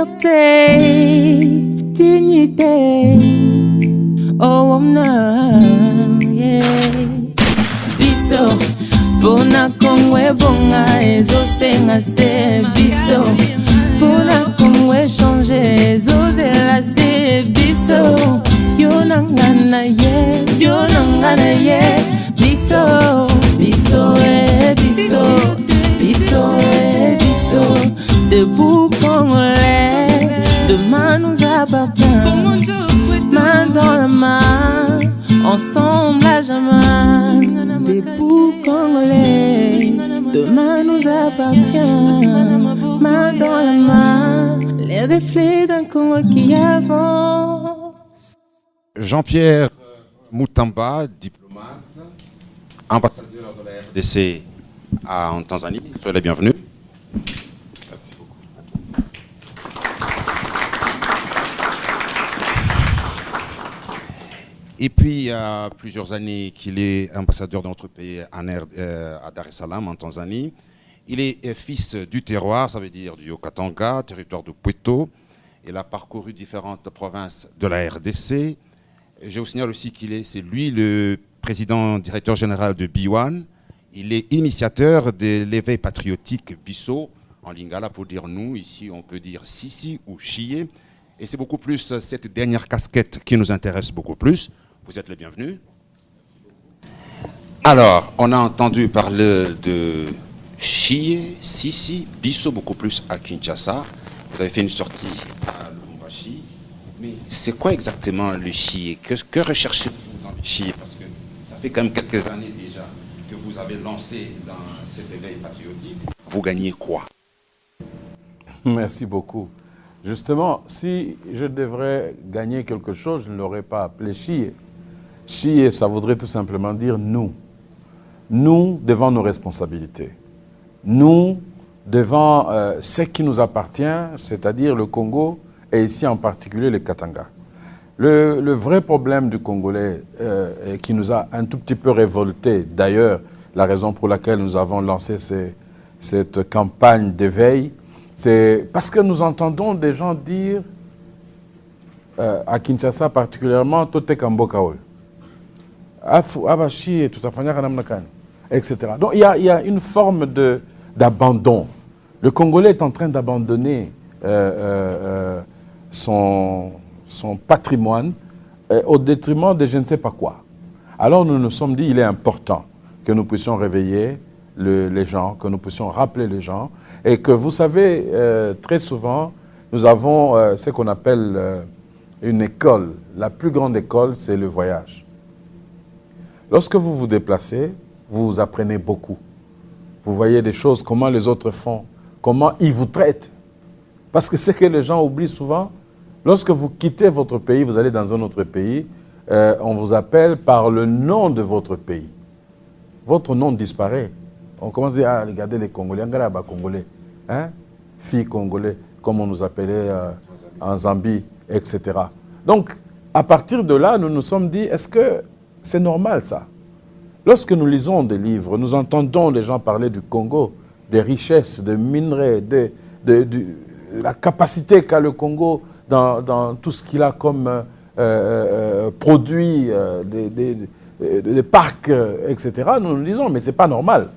Liberté, dignité, oh omna, yeah. Biso, bona kongwe bonga ezo senga se biso, bona kongwe changer ezo zela se biso, yonangana ye, biso, biso biso, biso biso, debout congolais, demain nous appartient, main dans la main, ensemble à jamais, debout congolais, demain nous appartient, main dans la main, les reflets d'un Congo qui avance. Jean-Pierre Moutamba, diplomate, ambassadeur de la RDC en Tanzanie, soyez les bienvenus. Merci beaucoup. Et puis, il y a plusieurs années qu'il est ambassadeur de notre pays à Dar es Salaam, en Tanzanie. Il est fils du terroir, ça veut dire du Haut-Katanga, territoire de Pweto. Il a parcouru différentes provinces de la RDC. Je vous signale aussi c'est lui le président directeur général de B1. Il est initiateur de l'éveil patriotique Bisso, en lingala pour dire nous, ici on peut dire Sisi ou Chié. Et c'est beaucoup plus cette dernière casquette qui nous intéresse beaucoup plus. Vous êtes les bienvenus. Alors, on a entendu parler de Chié, Sisi, Bisso, beaucoup plus à Kinshasa. Vous avez fait une sortie à Lubumbashi. Mais c'est quoi exactement le Chié? Que recherchez-vous dans le Chié? Parce que ça fait quand même quelques années déjà que vous avez lancé dans cet éveil patriotique. Vous gagnez quoi? Merci beaucoup. Justement, si je devrais gagner quelque chose, je ne l'aurais pas appelé Chié. Chié, ça voudrait tout simplement dire nous. Nous devant nos responsabilités. Nous devant ce qui nous appartient, c'est-à-dire le Congo, et ici en particulier les Katanga. Le vrai problème du Congolais qui nous a un tout petit peu révoltés, d'ailleurs, la raison pour laquelle nous avons lancé cette campagne d'éveil, c'est parce que nous entendons des gens dire, à Kinshasa particulièrement, Tote Kambokaol, Abachi, tout à fait, etc. Donc il y a une forme d'abandon. Le Congolais est en train d'abandonner son patrimoine au détriment de je ne sais pas quoi. Alors nous nous sommes dit il est important que nous puissions réveiller les gens, que nous puissions rappeler les gens et que vous savez, très souvent, nous avons ce qu'on appelle une école. La plus grande école, c'est le voyage. Lorsque vous vous déplacez, vous apprenez beaucoup. Vous voyez des choses, comment les autres font, comment ils vous traitent. Parce que ce que les gens oublient souvent, lorsque vous quittez votre pays, vous allez dans un autre pays, on vous appelle par le nom de votre pays. Votre nom disparaît. On commence à dire, ah, regardez les Congolais, regardez les Congolais, hein? Filles Congolais, comme on nous appelait en Zambie, etc. Donc, à partir de là, nous nous sommes dit, est-ce que c'est normal ça? Lorsque nous lisons des livres, nous entendons les gens parler du Congo, des richesses, des minerais, de la capacité qu'a le Congo dans tout ce qu'il a comme produits, des parcs, etc. Nous nous disons, mais ce n'est pas normal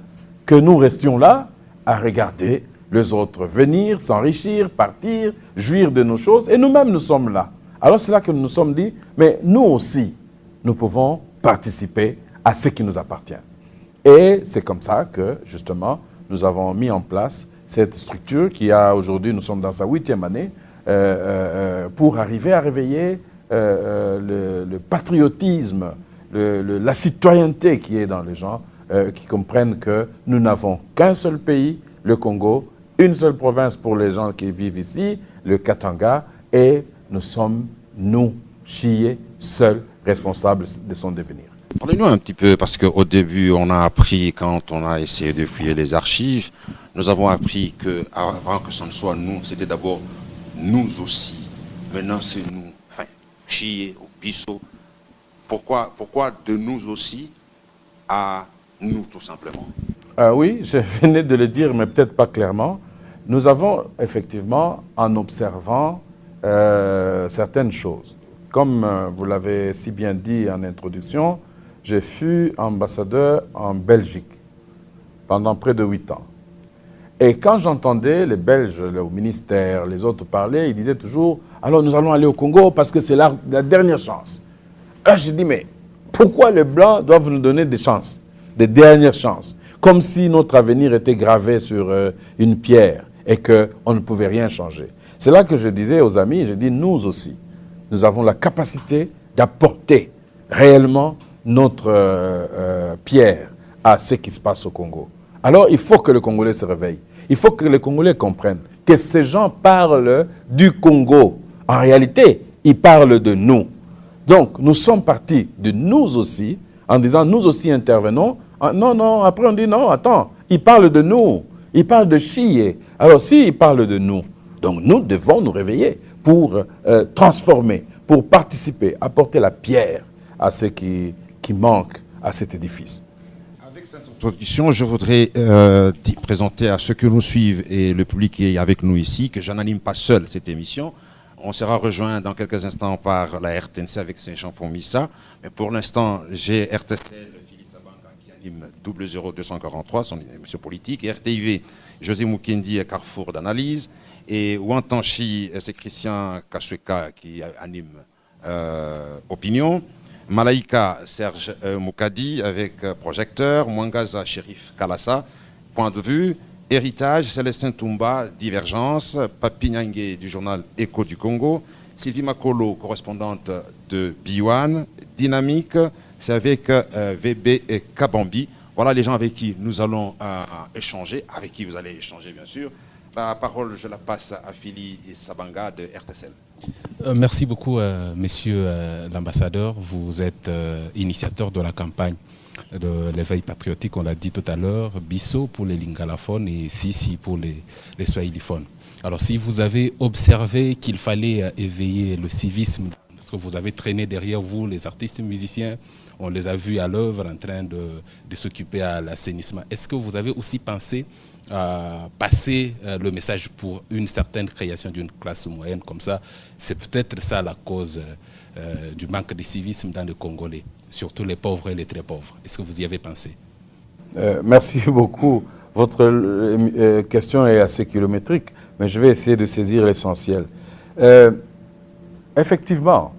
que nous restions là à regarder les autres venir, s'enrichir, partir, jouir de nos choses, et nous-mêmes nous sommes là. Alors c'est là que nous nous sommes dit, mais nous aussi, nous pouvons participer à ce qui nous appartient. Et c'est comme ça que, justement, nous avons mis en place cette structure qui a aujourd'hui, nous sommes dans sa 8e année, pour arriver à réveiller le patriotisme, la citoyenneté qui est dans les gens, qui comprennent que nous n'avons qu'un seul pays, le Congo, une seule province pour les gens qui vivent ici, le Katanga, et nous sommes, nous, Chié, seuls responsables de son devenir. Parlez-nous un petit peu, parce qu'au début, on a appris, quand on a essayé de fouiller les archives, nous avons appris qu'avant que ce ne soit nous, c'était d'abord nous aussi. Maintenant, c'est nous, enfin, Chié ou Bisso. Pourquoi de nous aussi à nous, tout simplement? Oui, je venais de le dire, mais peut-être pas clairement. nous avons effectivement, en observant certaines choses, comme vous l'avez si bien dit en introduction, j'ai fui ambassadeur en Belgique pendant près de 8 ans. Et quand j'entendais les Belges, le ministère, les autres parler, ils disaient toujours « Alors nous allons aller au Congo parce que c'est la dernière chance. » Là, je dis « Mais pourquoi les Blancs doivent nous donner des chances, des dernières chances, comme si notre avenir était gravé sur une pierre et qu'on ne pouvait rien changer. » C'est là que je disais aux amis, je dis « Nous aussi, nous avons la capacité d'apporter réellement notre pierre à ce qui se passe au Congo. » Alors, il faut que le Congolais se réveille. Il faut que les Congolais comprennent que ces gens parlent du Congo. En réalité, ils parlent de nous. Donc, nous sommes partis de nous aussi, en disant nous aussi intervenons. Non, non, après on dit non, attends, ils parlent de nous. Ils parlent de Chié. Alors, s'ils parlent de nous, donc nous devons nous réveiller pour transformer, pour participer, apporter la pierre à ce qui manque à cet édifice. Introduction, je voudrais présenter à ceux qui nous suivent et le public qui est avec nous ici que je n'anime pas seul cette émission. On sera rejoint dans quelques instants par la RTNC avec Saint-Jean Missa. Mais pour l'instant, j'ai RTCL, Philippe Sabanga qui anime 00243, son émission politique, et RTIV, José Mukendi, Carrefour d'analyse, et Ouantanchi, c'est Christian Kasueka qui anime Opinion. Malaika, Serge Moukadi avec Projecteur, Mwangaza, Shérif Kalassa, Point de vue, Héritage, Célestin Toumba, Divergence, Papi Nyangue du journal Écho du Congo, Sylvie Makolo, correspondante de Biwan, Dynamique, c'est avec VB et Kabambi. Voilà les gens avec qui nous allons échanger, avec qui vous allez échanger bien sûr. La parole, je la passe à Philippe Sabanga de RTCL. Merci beaucoup, monsieur l'ambassadeur. Vous êtes initiateur de la campagne de l'éveil patriotique, on l'a dit tout à l'heure, Bisso pour les lingalophones et Sisi pour les swahiliphones. Alors, si vous avez observé qu'il fallait éveiller le civisme, parce que vous avez traîné derrière vous les artistes musiciens, on les a vus à l'œuvre en train de s'occuper à l'assainissement. Est-ce que vous avez aussi pensé à passer le message pour une certaine création d'une classe moyenne comme ça? C'est peut-être ça la cause du manque de civisme dans le Congolais, surtout les pauvres et les très pauvres. Est-ce que vous y avez pensé? Merci beaucoup. Votre question est assez kilométrique, mais je vais essayer de saisir l'essentiel. Effectivement,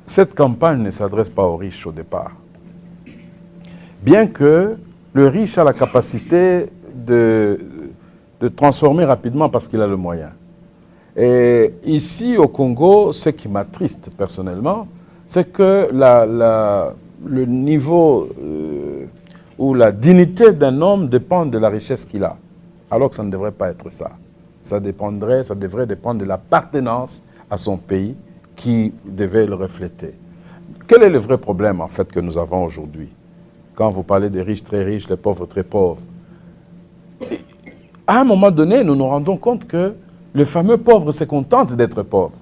cette campagne ne s'adresse pas aux riches au départ. Bien que le riche a la capacité de transformer rapidement parce qu'il a le moyen. Et ici au Congo, ce qui m'attriste personnellement, c'est que le niveau ou la dignité d'un homme dépend de la richesse qu'il a, alors que ça ne devrait pas être ça. Ça devrait dépendre de l'appartenance à son pays qui devait le refléter. Quel est le vrai problème en fait que nous avons aujourd'hui? Quand vous parlez des riches très riches, les pauvres très pauvres, à un moment donné, nous nous rendons compte que le fameux pauvre se contente d'être pauvre.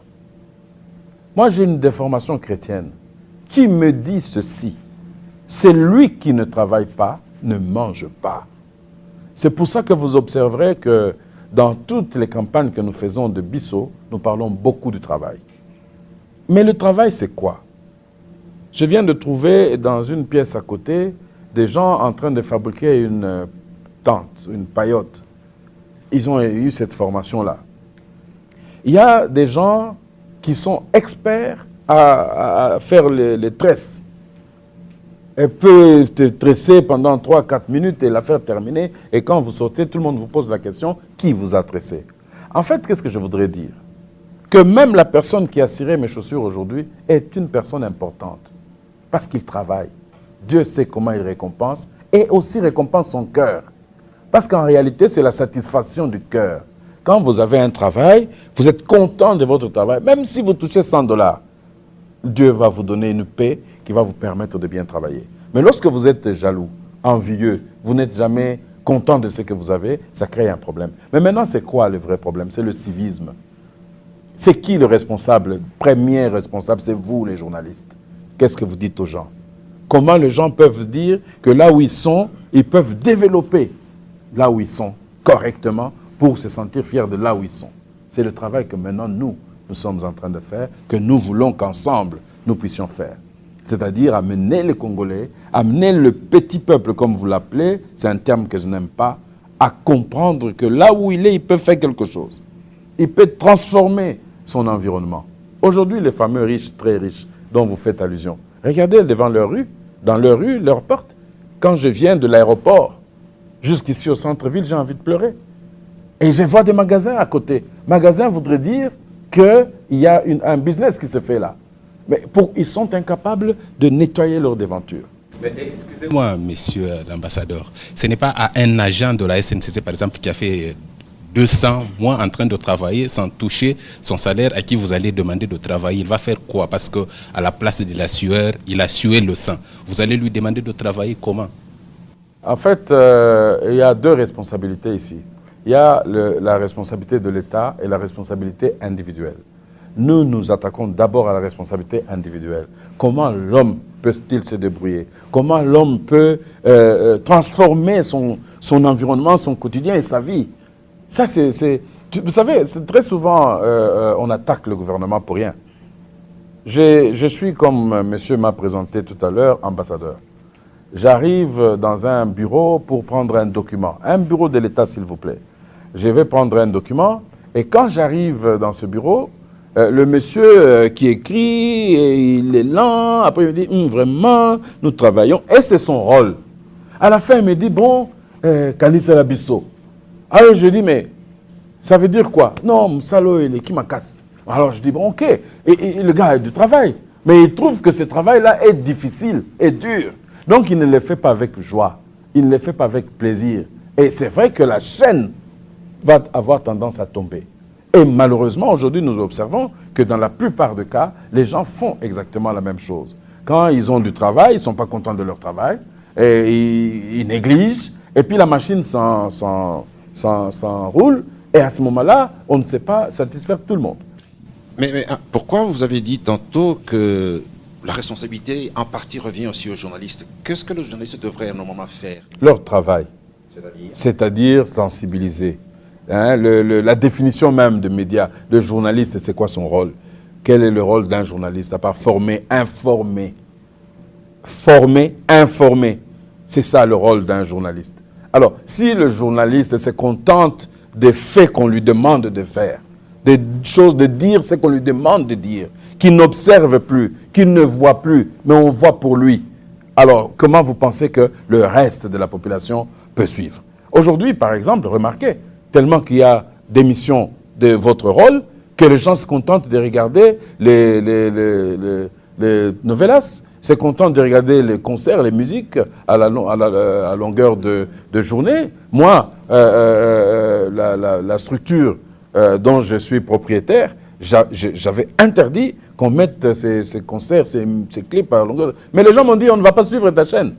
Moi, j'ai une déformation chrétienne qui me dit ceci: celui qui ne travaille pas ne mange pas. C'est pour ça que vous observerez que dans toutes les campagnes que nous faisons de Bisso, nous parlons beaucoup du travail. Mais le travail, c'est quoi? Je viens de trouver dans une pièce à côté des gens en train de fabriquer une tente, une paillote. Ils ont eu cette formation-là. Il y a des gens qui sont experts à faire les tresses. Elle peut te tresser pendant 3-4 minutes et la faire terminer. Et quand vous sortez, tout le monde vous pose la question, qui vous a tressé? En fait, qu'est-ce que je voudrais dire? Que même la personne qui a ciré mes chaussures aujourd'hui est une personne importante. Parce qu'il travaille. Dieu sait comment il récompense et aussi récompense son cœur. Parce qu'en réalité, c'est la satisfaction du cœur. Quand vous avez un travail, vous êtes content de votre travail. Même si vous touchez $100, Dieu va vous donner une paix qui va vous permettre de bien travailler. Mais lorsque vous êtes jaloux, envieux, vous n'êtes jamais content de ce que vous avez, ça crée un problème. Mais maintenant, c'est quoi le vrai problème? C'est le civisme. C'est qui le responsable? Le premier responsable, c'est vous, les journalistes. Qu'est-ce que vous dites aux gens? Comment les gens peuvent dire que là où ils sont, ils peuvent développer là où ils sont correctement pour se sentir fiers de là où ils sont. C'est le travail que maintenant nous sommes en train de faire, que nous voulons qu'ensemble nous puissions faire. C'est-à-dire amener les Congolais, amener le petit peuple, comme vous l'appelez, c'est un terme que je n'aime pas, à comprendre que là où il est, il peut faire quelque chose. Il peut transformer son environnement. Aujourd'hui, les fameux riches, très riches, dont vous faites allusion, regardez devant leur rue, dans leur rue, leur porte. Quand je viens de l'aéroport jusqu'ici au centre-ville, j'ai envie de pleurer. Et je vois des magasins à côté. Magasins voudrait dire qu'il y a un business qui se fait là. Mais ils sont incapables de nettoyer leurs devantures. Mais excusez-moi, monsieur l'ambassadeur, ce n'est pas à un agent de la SNCC, par exemple, qui a fait 200 mois en train de travailler sans toucher son salaire, à qui vous allez demander de travailler. Il va faire quoi? Parce qu'à la place de la sueur, il a sué le sang. Vous allez lui demander de travailler comment? En fait, il y a deux responsabilités ici. Il y a la responsabilité de l'État et la responsabilité individuelle. Nous nous attaquons d'abord à la responsabilité individuelle. Comment l'homme peut-il se débrouiller? Comment l'homme peut transformer son environnement, son quotidien et sa vie? Ça, vous savez, très souvent, on attaque le gouvernement pour rien. Je suis, comme monsieur m'a présenté tout à l'heure, ambassadeur. J'arrive dans un bureau pour prendre un document. Un bureau de l'État, s'il vous plaît. Je vais prendre un document et quand j'arrive dans ce bureau, le monsieur qui écrit, il est lent, après il me dit vraiment, nous travaillons, et c'est son rôle. À la fin, il me dit, bon, Kanissa Labisso. Alors je dis, mais ça veut dire quoi? Non, Msalo, il est qui m'a casse. Alors je dis, bon, ok, et le gars a du travail, mais il trouve que ce travail-là est difficile, est dur. Donc il ne le fait pas avec joie, il ne le fait pas avec plaisir. Et c'est vrai que la chaîne va avoir tendance à tomber. Et malheureusement, aujourd'hui, nous observons que dans la plupart des cas, les gens font exactement la même chose. Quand ils ont du travail, ils ne sont pas contents de leur travail, et ils négligent, et puis la machine s'enroule, et à ce moment-là, on ne sait pas satisfaire tout le monde. Mais pourquoi vous avez dit tantôt que la responsabilité en partie revient aussi aux journalistes? Qu'est-ce que les journalistes devraient normalement faire? Leur travail, c'est-à-dire sensibiliser. Hein, la définition même de médias, de journaliste, c'est quoi son rôle? Quel est le rôle d'un journaliste? À part former, informer. Former, informer. C'est ça le rôle d'un journaliste. Alors, si le journaliste se contente des faits qu'on lui demande de faire, des choses de dire ce qu'on lui demande de dire, qu'il n'observe plus, qu'il ne voit plus, mais on voit pour lui, alors comment vous pensez que le reste de la population peut suivre? Aujourd'hui, par exemple, remarquez, tellement qu'il y a d'émissions de votre rôle, que les gens se contentent de regarder les novelas, se contentent de regarder les concerts, les musiques à longueur de journée. Moi, la structure dont je suis propriétaire, j'avais interdit qu'on mette ces concerts, ces clips à longueur. Mais les gens m'ont dit, on ne va pas suivre ta chaîne.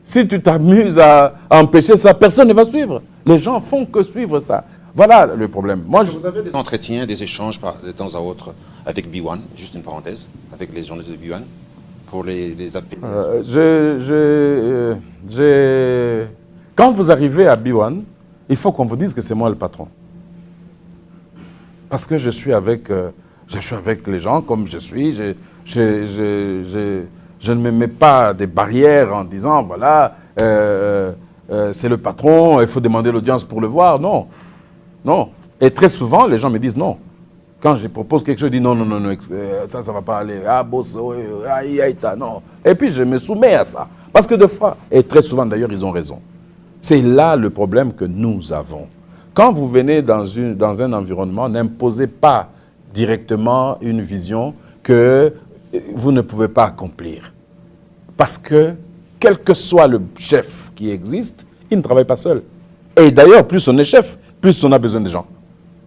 Si tu t'amuses à empêcher ça, personne ne va suivre. Les gens font que suivre ça. Voilà le problème. Moi, vous avez des entretiens, des échanges de temps à autre avec B1, juste une parenthèse, avec les journalistes de B1, pour les appeler. Quand vous arrivez à B1, il faut qu'on vous dise que c'est moi le patron. Parce que je suis avec les gens comme je suis. Je ne me mets pas des barrières en disant, voilà, c'est le patron, il faut demander l'audience pour le voir. Non, non. Et très souvent, les gens me disent non. Quand je propose quelque chose, je dis non, ça ne va pas aller. Ah, boss, non. Et puis, je me soumets à ça. Parce que de fois, et très souvent d'ailleurs, ils ont raison. C'est là le problème que nous avons. Quand vous venez dans un environnement, n'imposez pas directement une vision que vous ne pouvez pas accomplir. Parce que, quel que soit le chef qui existe, il ne travaille pas seul. Et d'ailleurs, plus on est chef, plus on a besoin de gens.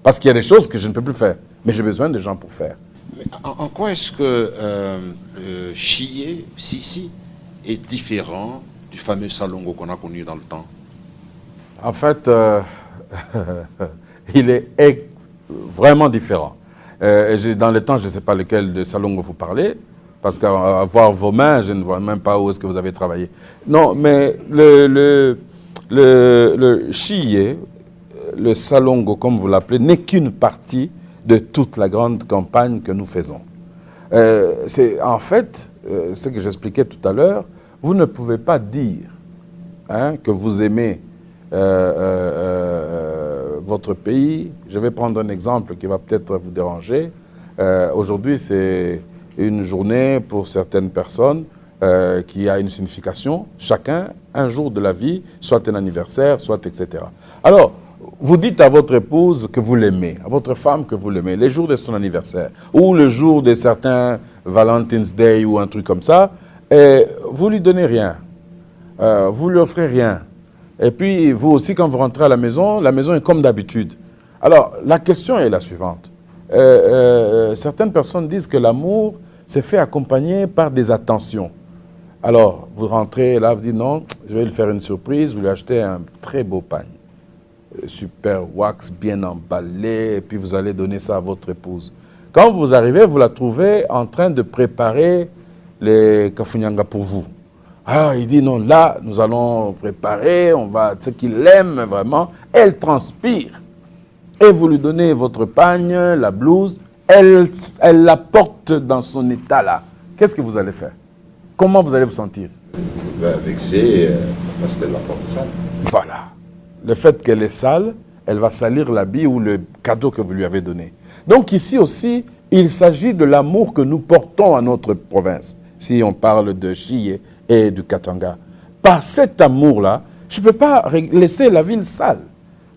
Parce qu'il y a des choses que je ne peux plus faire, mais j'ai besoin de gens pour faire. Mais en quoi est-ce que le Chié, Sissi, est différent du fameux Salongo qu'on a connu dans le temps? En fait, il est vraiment différent. Dans le temps, je ne sais pas lequel de Salongo vous parlez, parce qu'à voir vos mains, je ne vois même pas où est-ce que vous avez travaillé. Non, mais le Chié, le Salongo, comme vous l'appelez, n'est qu'une partie de toute la grande campagne que nous faisons. C'est en fait, ce que j'expliquais tout à l'heure, vous ne pouvez pas dire que vous aimez votre pays. Je vais prendre un exemple qui va peut-être vous déranger. Aujourd'hui, c'est une journée pour certaines personnes qui a une signification. Chacun, un jour de la vie, soit un anniversaire, soit etc. Alors, vous dites à votre épouse que vous l'aimez, à votre femme que vous l'aimez, les jours de son anniversaire, ou le jour de certains Valentine's Day ou un truc comme ça, et vous lui donnez rien, vous lui offrez rien. Et puis, vous aussi, quand vous rentrez à la maison est comme d'habitude. Alors, la question est la suivante. Certaines personnes disent que l'amour se fait accompagner par des attentions. Alors, vous rentrez là, vous dites non, je vais lui faire une surprise, vous lui achetez un très beau pagne. Super wax, bien emballé, et puis vous allez donner ça à votre épouse. Quand vous arrivez, vous la trouvez en train de préparer les kafunyanga pour vous. Alors il dit non, là, nous allons préparer, on va, ce qu'il aime vraiment. Elle transpire. Et vous lui donnez votre pagne, la blouse, elle la porte dans son état là. Qu'est-ce que vous allez faire? Comment vous allez vous sentir? Vexé parce qu'elle la porte sale. Voilà. Le fait qu'elle est sale, elle va salir l'habit ou le cadeau que vous lui avez donné. Donc ici aussi, il s'agit de l'amour que nous portons à notre province. Si on parle de Chiye et du Katanga. Par cet amour-là, je ne peux pas laisser la ville sale.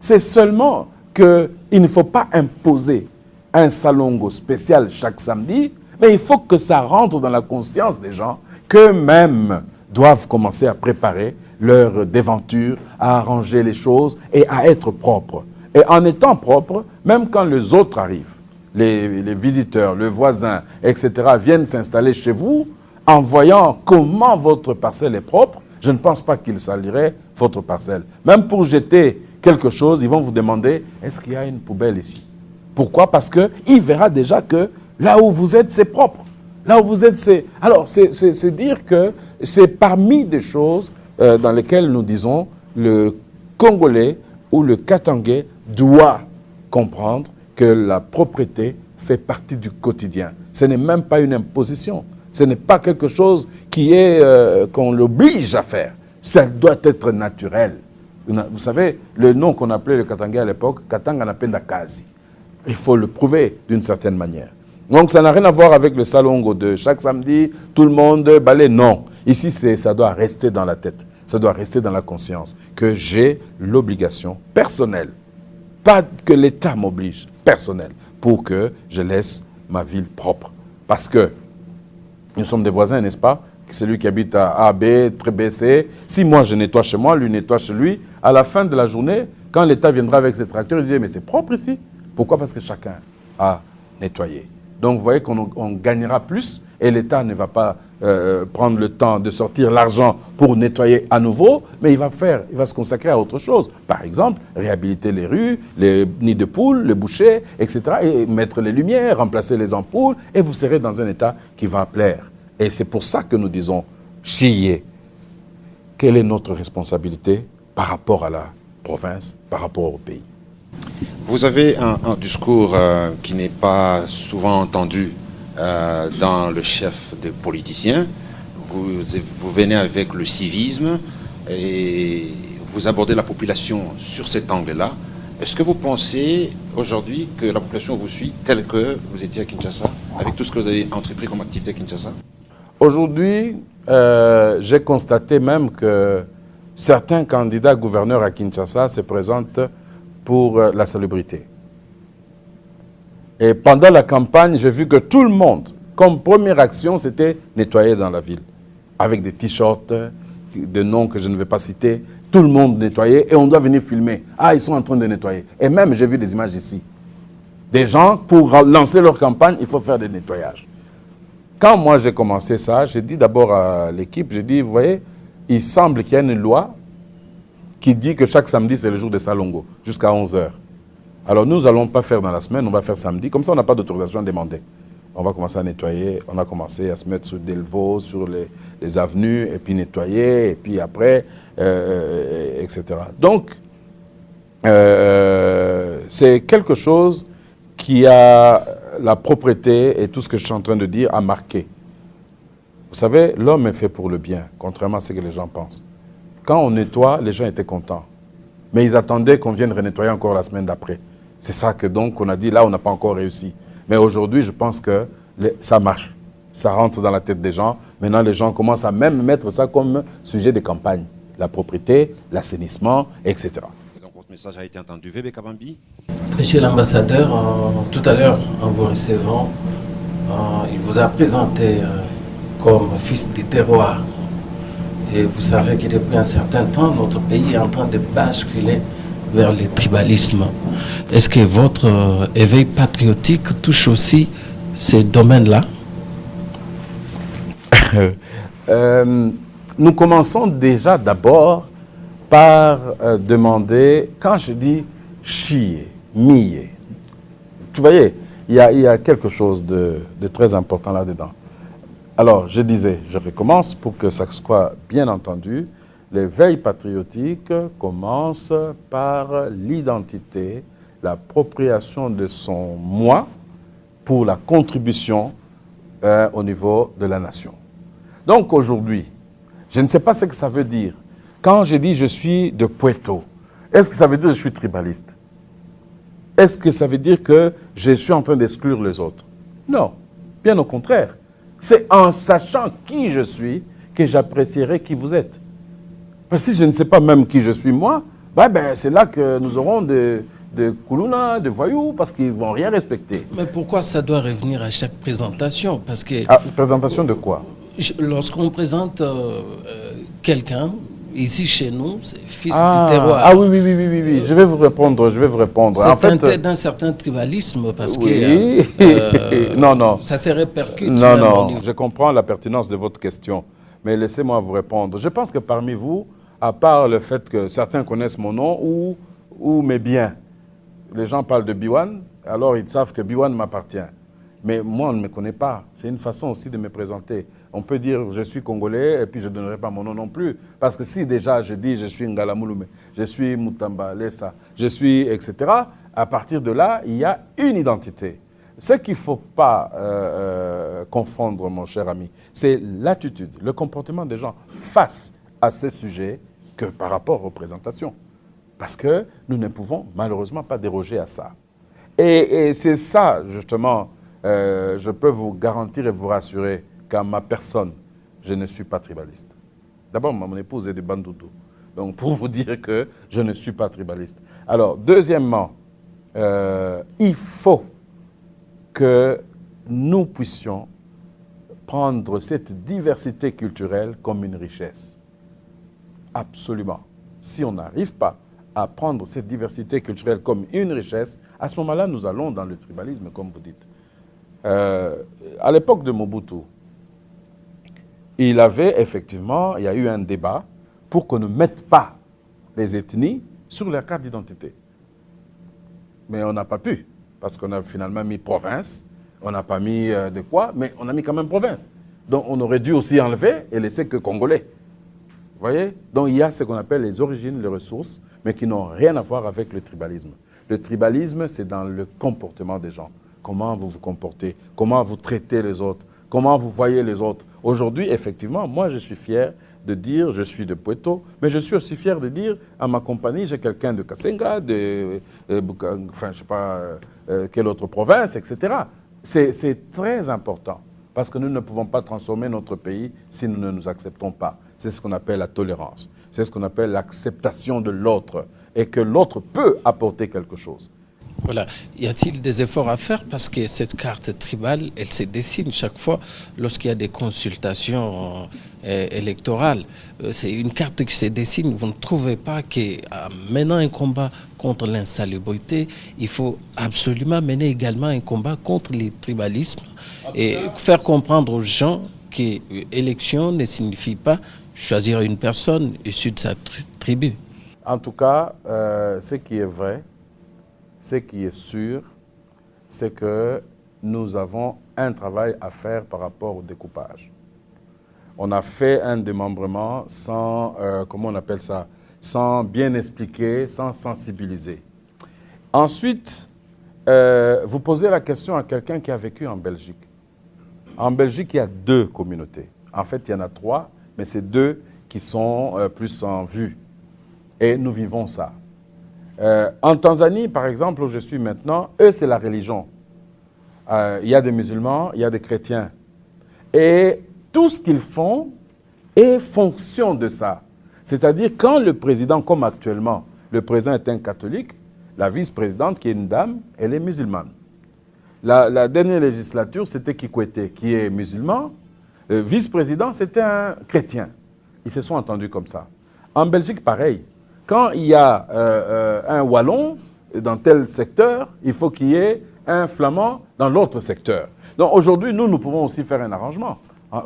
C'est seulement qu'il ne faut pas imposer un salongo spécial chaque samedi, mais il faut que ça rentre dans la conscience des gens qu'eux-mêmes doivent commencer à préparer leur déventure, à arranger les choses et à être propres. Et en étant propres, même quand les autres arrivent, les visiteurs, le voisin, etc., viennent s'installer chez vous, en voyant comment votre parcelle est propre, je ne pense pas qu'ils saliraient votre parcelle. Même pour jeter quelque chose, ils vont vous demander, est-ce qu'il y a une poubelle ici? Pourquoi? Parce qu'il verra déjà que là où vous êtes, c'est propre. Là où vous êtes, c'est... Alors, c'est dire que c'est parmi des choses dans lesquelles nous disons le Congolais ou le Katangais doit comprendre que la propreté fait partie du quotidien. Ce n'est même pas une imposition. Ce n'est pas quelque chose qui est qu'on l'oblige à faire. Ça doit être naturel. Vous savez, le nom qu'on appelait le Katangais à l'époque, Katanga Napenda Kazi. Il faut le prouver d'une certaine manière. Donc ça n'a rien à voir avec le salongo de chaque samedi, tout le monde balaye. Non. Ici, ça doit rester dans la tête. Ça doit rester dans la conscience que j'ai l'obligation personnelle, pas que l'État m'oblige, personnelle, pour que je laisse ma ville propre. Parce que nous sommes des voisins, n'est-ce pas? Celui qui habite à A, B, très B, C. Si moi je nettoie chez moi, lui nettoie chez lui, à la fin de la journée, quand l'État viendra avec ses tracteurs, il dit mais c'est propre ici. Pourquoi? Parce que chacun a nettoyé. Donc vous voyez qu'on gagnera plus et l'État ne va pas prendre le temps de sortir l'argent pour nettoyer à nouveau, mais il va se consacrer à autre chose. Par exemple, réhabiliter les rues, les nids de poules, les bouchers, etc. Et mettre les lumières, remplacer les ampoules, et vous serez dans un état qui va plaire. Et c'est pour ça que nous disons, Chiye, quelle est notre responsabilité par rapport à la province, par rapport au pays? Vous avez un discours qui n'est pas souvent entendu dans le chef des politiciens. Vous venez avec le civisme et vous abordez la population sur cet angle-là. Est-ce que vous pensez aujourd'hui que la population vous suit telle que vous étiez à Kinshasa, avec tout ce que vous avez entrepris comme activité à Kinshasa? Aujourd'hui, j'ai constaté même que certains candidats gouverneurs à Kinshasa se présentent pour la salubrité. Et pendant la campagne, j'ai vu que tout le monde, comme première action, c'était nettoyer dans la ville. Avec des t-shirts, de noms que je ne vais pas citer, tout le monde nettoyait et on doit venir filmer. Ah, ils sont en train de nettoyer. Et même, j'ai vu des images ici. Des gens, pour lancer leur campagne, il faut faire des nettoyages. Quand moi j'ai commencé ça, j'ai dit d'abord à l'équipe, j'ai dit, vous voyez, il semble qu'il y a une loi qui dit que chaque samedi, c'est le jour de Salongo, jusqu'à 11h. Alors nous n'allons pas faire dans la semaine, on va faire samedi. Comme ça, on n'a pas d'autorisation à demander. On va commencer à nettoyer, on a commencé à se mettre sur Delvaux, sur les avenues, et puis nettoyer, et puis après, etc. Donc, c'est quelque chose qui a la propreté et tout ce que je suis en train de dire a marqué. Vous savez, l'homme est fait pour le bien, contrairement à ce que les gens pensent. Quand on nettoie, les gens étaient contents. Mais ils attendaient qu'on vienne renettoyer encore la semaine d'après. C'est ça que donc on a dit, là on n'a pas encore réussi. Mais aujourd'hui, je pense que ça marche. Ça rentre dans la tête des gens. Maintenant, les gens commencent à même mettre ça comme sujet de campagne. La propriété, l'assainissement, etc. Et donc votre message a été entendu. VB Kabambi. Monsieur l'ambassadeur, tout à l'heure, en vous recevant, il vous a présenté comme fils du terroir. Et vous savez que depuis un certain temps, notre pays est en train de basculer vers le tribalisme. Est-ce que votre éveil patriotique touche aussi ces domaines-là? Nous commençons déjà d'abord par demander, quand je dis chier, mier, tu voyez, il y a quelque chose de très important là-dedans. Alors, je disais, je recommence pour que ça soit bien entendu, l'éveil patriotique commence par l'identité, l'appropriation de son moi pour la contribution au niveau de la nation. Donc aujourd'hui, je ne sais pas ce que ça veut dire. Quand je dis je suis de Puerto, est-ce que ça veut dire que je suis tribaliste? Est-ce que ça veut dire que je suis en train d'exclure les autres? Non, bien au contraire. C'est en sachant qui je suis que j'apprécierai qui vous êtes. Parce que si je ne sais pas même qui je suis moi, c'est là que nous aurons de Koulouna, de voyous, parce qu'ils ne vont rien respecter. Mais pourquoi ça doit revenir à chaque présentation? Parce que présentation de quoi? Lorsqu'on présente quelqu'un, ici chez nous, c'est fils du terroir. Ah oui, je vais vous répondre. C'est en fait, teinté d'un certain tribalisme parce oui. que non. ça se répercute. Non, je comprends la pertinence de votre question, mais laissez-moi vous répondre. Je pense que parmi vous, à part le fait que certains connaissent mon nom ou mes biens, les gens parlent de Biwan, alors ils savent que Biwan m'appartient. Mais moi, on ne me connaît pas. C'est une façon aussi de me présenter. On peut dire je suis congolais et puis je ne donnerai pas mon nom non plus. Parce que si déjà je dis je suis Ngala Mouloumé, je suis Moutamba, Lessa, je suis etc., à partir de là, il y a une identité. Ce qu'il ne faut pas confondre, mon cher ami, c'est l'attitude, le comportement des gens face à ces sujets que par rapport aux présentations. Parce que nous ne pouvons malheureusement pas déroger à ça. Et c'est ça, justement, je peux vous garantir et vous rassurer qu'à ma personne, je ne suis pas tribaliste. D'abord, mon épouse est de Bandoutou. Donc, pour vous dire que je ne suis pas tribaliste. Alors, deuxièmement, il faut que nous puissions prendre cette diversité culturelle comme une richesse. Absolument. Si on n'arrive pas à prendre cette diversité culturelle comme une richesse, à ce moment-là, nous allons dans le tribalisme, comme vous dites. À l'époque de Mobutu, il y a eu un débat pour qu'on ne mette pas les ethnies sur la carte d'identité. Mais on n'a pas pu, parce qu'on a finalement mis province, on n'a pas mis de quoi, mais on a mis quand même province. Donc on aurait dû aussi enlever et laisser que Congolais. Vous voyez? Donc il y a ce qu'on appelle les origines, les ressources, mais qui n'ont rien à voir avec le tribalisme. Le tribalisme, c'est dans le comportement des gens. Comment vous vous comportez, comment vous traitez les autres, comment vous voyez les autres. Aujourd'hui, effectivement, moi, je suis fier de dire je suis de Puerto, mais je suis aussi fier de dire à ma compagnie, j'ai quelqu'un de Kasenga, je ne sais pas quelle autre province, etc. C'est très important, parce que nous ne pouvons pas transformer notre pays si nous ne nous acceptons pas. C'est ce qu'on appelle la tolérance, c'est ce qu'on appelle l'acceptation de l'autre, et que l'autre peut apporter quelque chose. Voilà. Y a-t-il des efforts à faire? Parce que cette carte tribale, elle se dessine chaque fois lorsqu'il y a des consultations électorales. C'est une carte qui se dessine. Vous ne trouvez pas qu'en menant un combat contre l'insalubrité, il faut absolument mener également un combat contre les tribalismes et faire comprendre aux gens que l'élection ne signifie pas choisir une personne issue de sa tribu? En tout cas, ce qui est vrai, ce qui est sûr, c'est que nous avons un travail à faire par rapport au découpage. On a fait un démembrement sans, comment on appelle ça, sans bien expliquer, sans sensibiliser. Ensuite, vous posez la question à quelqu'un qui a vécu en Belgique. En Belgique, il y a 2 communautés. En fait, il y en a 3, mais c'est 2 qui sont plus en vue. Et nous vivons ça. En Tanzanie, par exemple, où je suis maintenant, eux, c'est la religion. Il y a des musulmans, il y a des chrétiens. Et tout ce qu'ils font est fonction de ça. C'est-à-dire, quand le président, comme actuellement, le président est un catholique, la vice-présidente, qui est une dame, elle est musulmane. La dernière législature, c'était Kikwete, qui est musulman. Le vice-président, c'était un chrétien. Ils se sont entendus comme ça. En Belgique, pareil. Quand il y a un wallon dans tel secteur, il faut qu'il y ait un flamand dans l'autre secteur. Donc aujourd'hui, nous pouvons aussi faire un arrangement.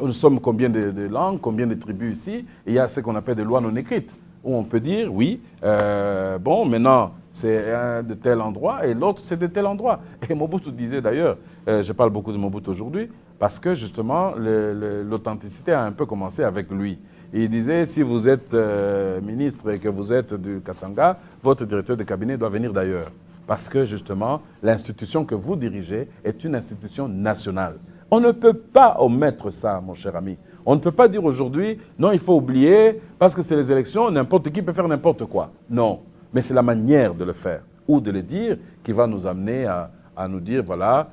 Nous sommes combien de langues, combien de tribus ici? Il y a ce qu'on appelle des lois non écrites, où on peut dire, oui, bon, maintenant, c'est un de tel endroit et l'autre, c'est de tel endroit. Et Mobutu disait d'ailleurs, je parle beaucoup de Mobutu aujourd'hui, parce que justement, l'authenticité a un peu commencé avec lui. Il disait, si vous êtes ministre et que vous êtes du Katanga, votre directeur de cabinet doit venir d'ailleurs. Parce que justement, l'institution que vous dirigez est une institution nationale. On ne peut pas omettre ça, mon cher ami. On ne peut pas dire aujourd'hui, non, il faut oublier, parce que c'est les élections, n'importe qui peut faire n'importe quoi. Non, mais c'est la manière de le faire, ou de le dire, qui va nous amener à nous dire, voilà,